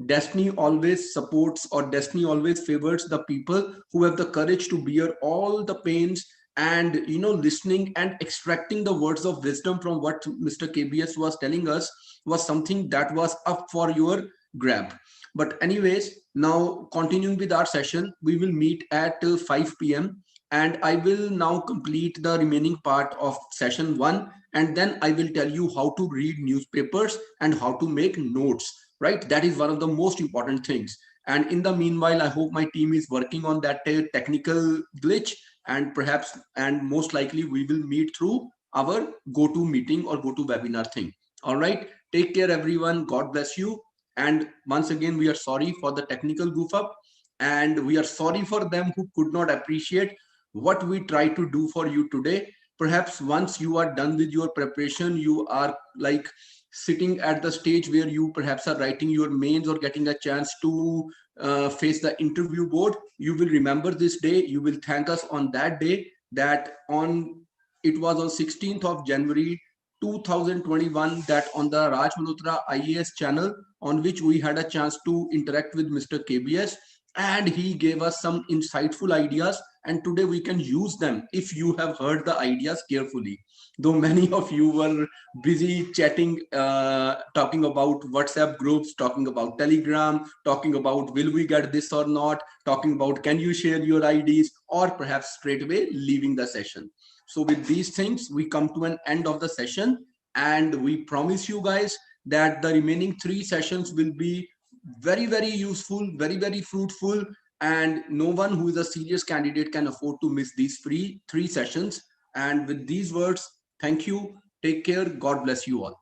destiny always supports, or destiny always favors the people who have the courage to bear all the pains, and listening and extracting the words of wisdom from what Mr. KBS was telling us was something that was up for your grab. But anyways, now continuing with our session, we will meet at 5 p.m. and I will now complete the remaining part of session 1, and then I will tell you how to read newspapers and how to make notes. Right, that is one of the most important things. And in the meanwhile, I hope my team is working on that technical glitch, and perhaps and most likely we will meet through our go-to meeting or go-to webinar thing. All right, take care everyone, God bless you. And once again, we are sorry for the technical goof up, and we are sorry for them who could not appreciate what we try to do for you today. Perhaps once you are done with your preparation, you are like sitting at the stage where you perhaps are writing your mains or getting a chance to face the interview board, you will remember this day. You will thank us on that day, that on it was on 16th of January 2021, that on the Raj Malhotra IAS channel, on which we had a chance to interact with Mr. KBS, and he gave us some insightful ideas, and today we can use them if you have heard the ideas carefully. Though many of you were busy chatting, talking about WhatsApp groups, talking about Telegram, talking about will we get this or not, talking about can you share your IDs, or perhaps straight away leaving the session. So with these things, we come to an end of the session, and we promise you guys that the remaining 3 sessions will be very, very useful, very, very fruitful, and no one who is a serious candidate can afford to miss these free 3 sessions. And with these words, thank you. Take care. God bless you all.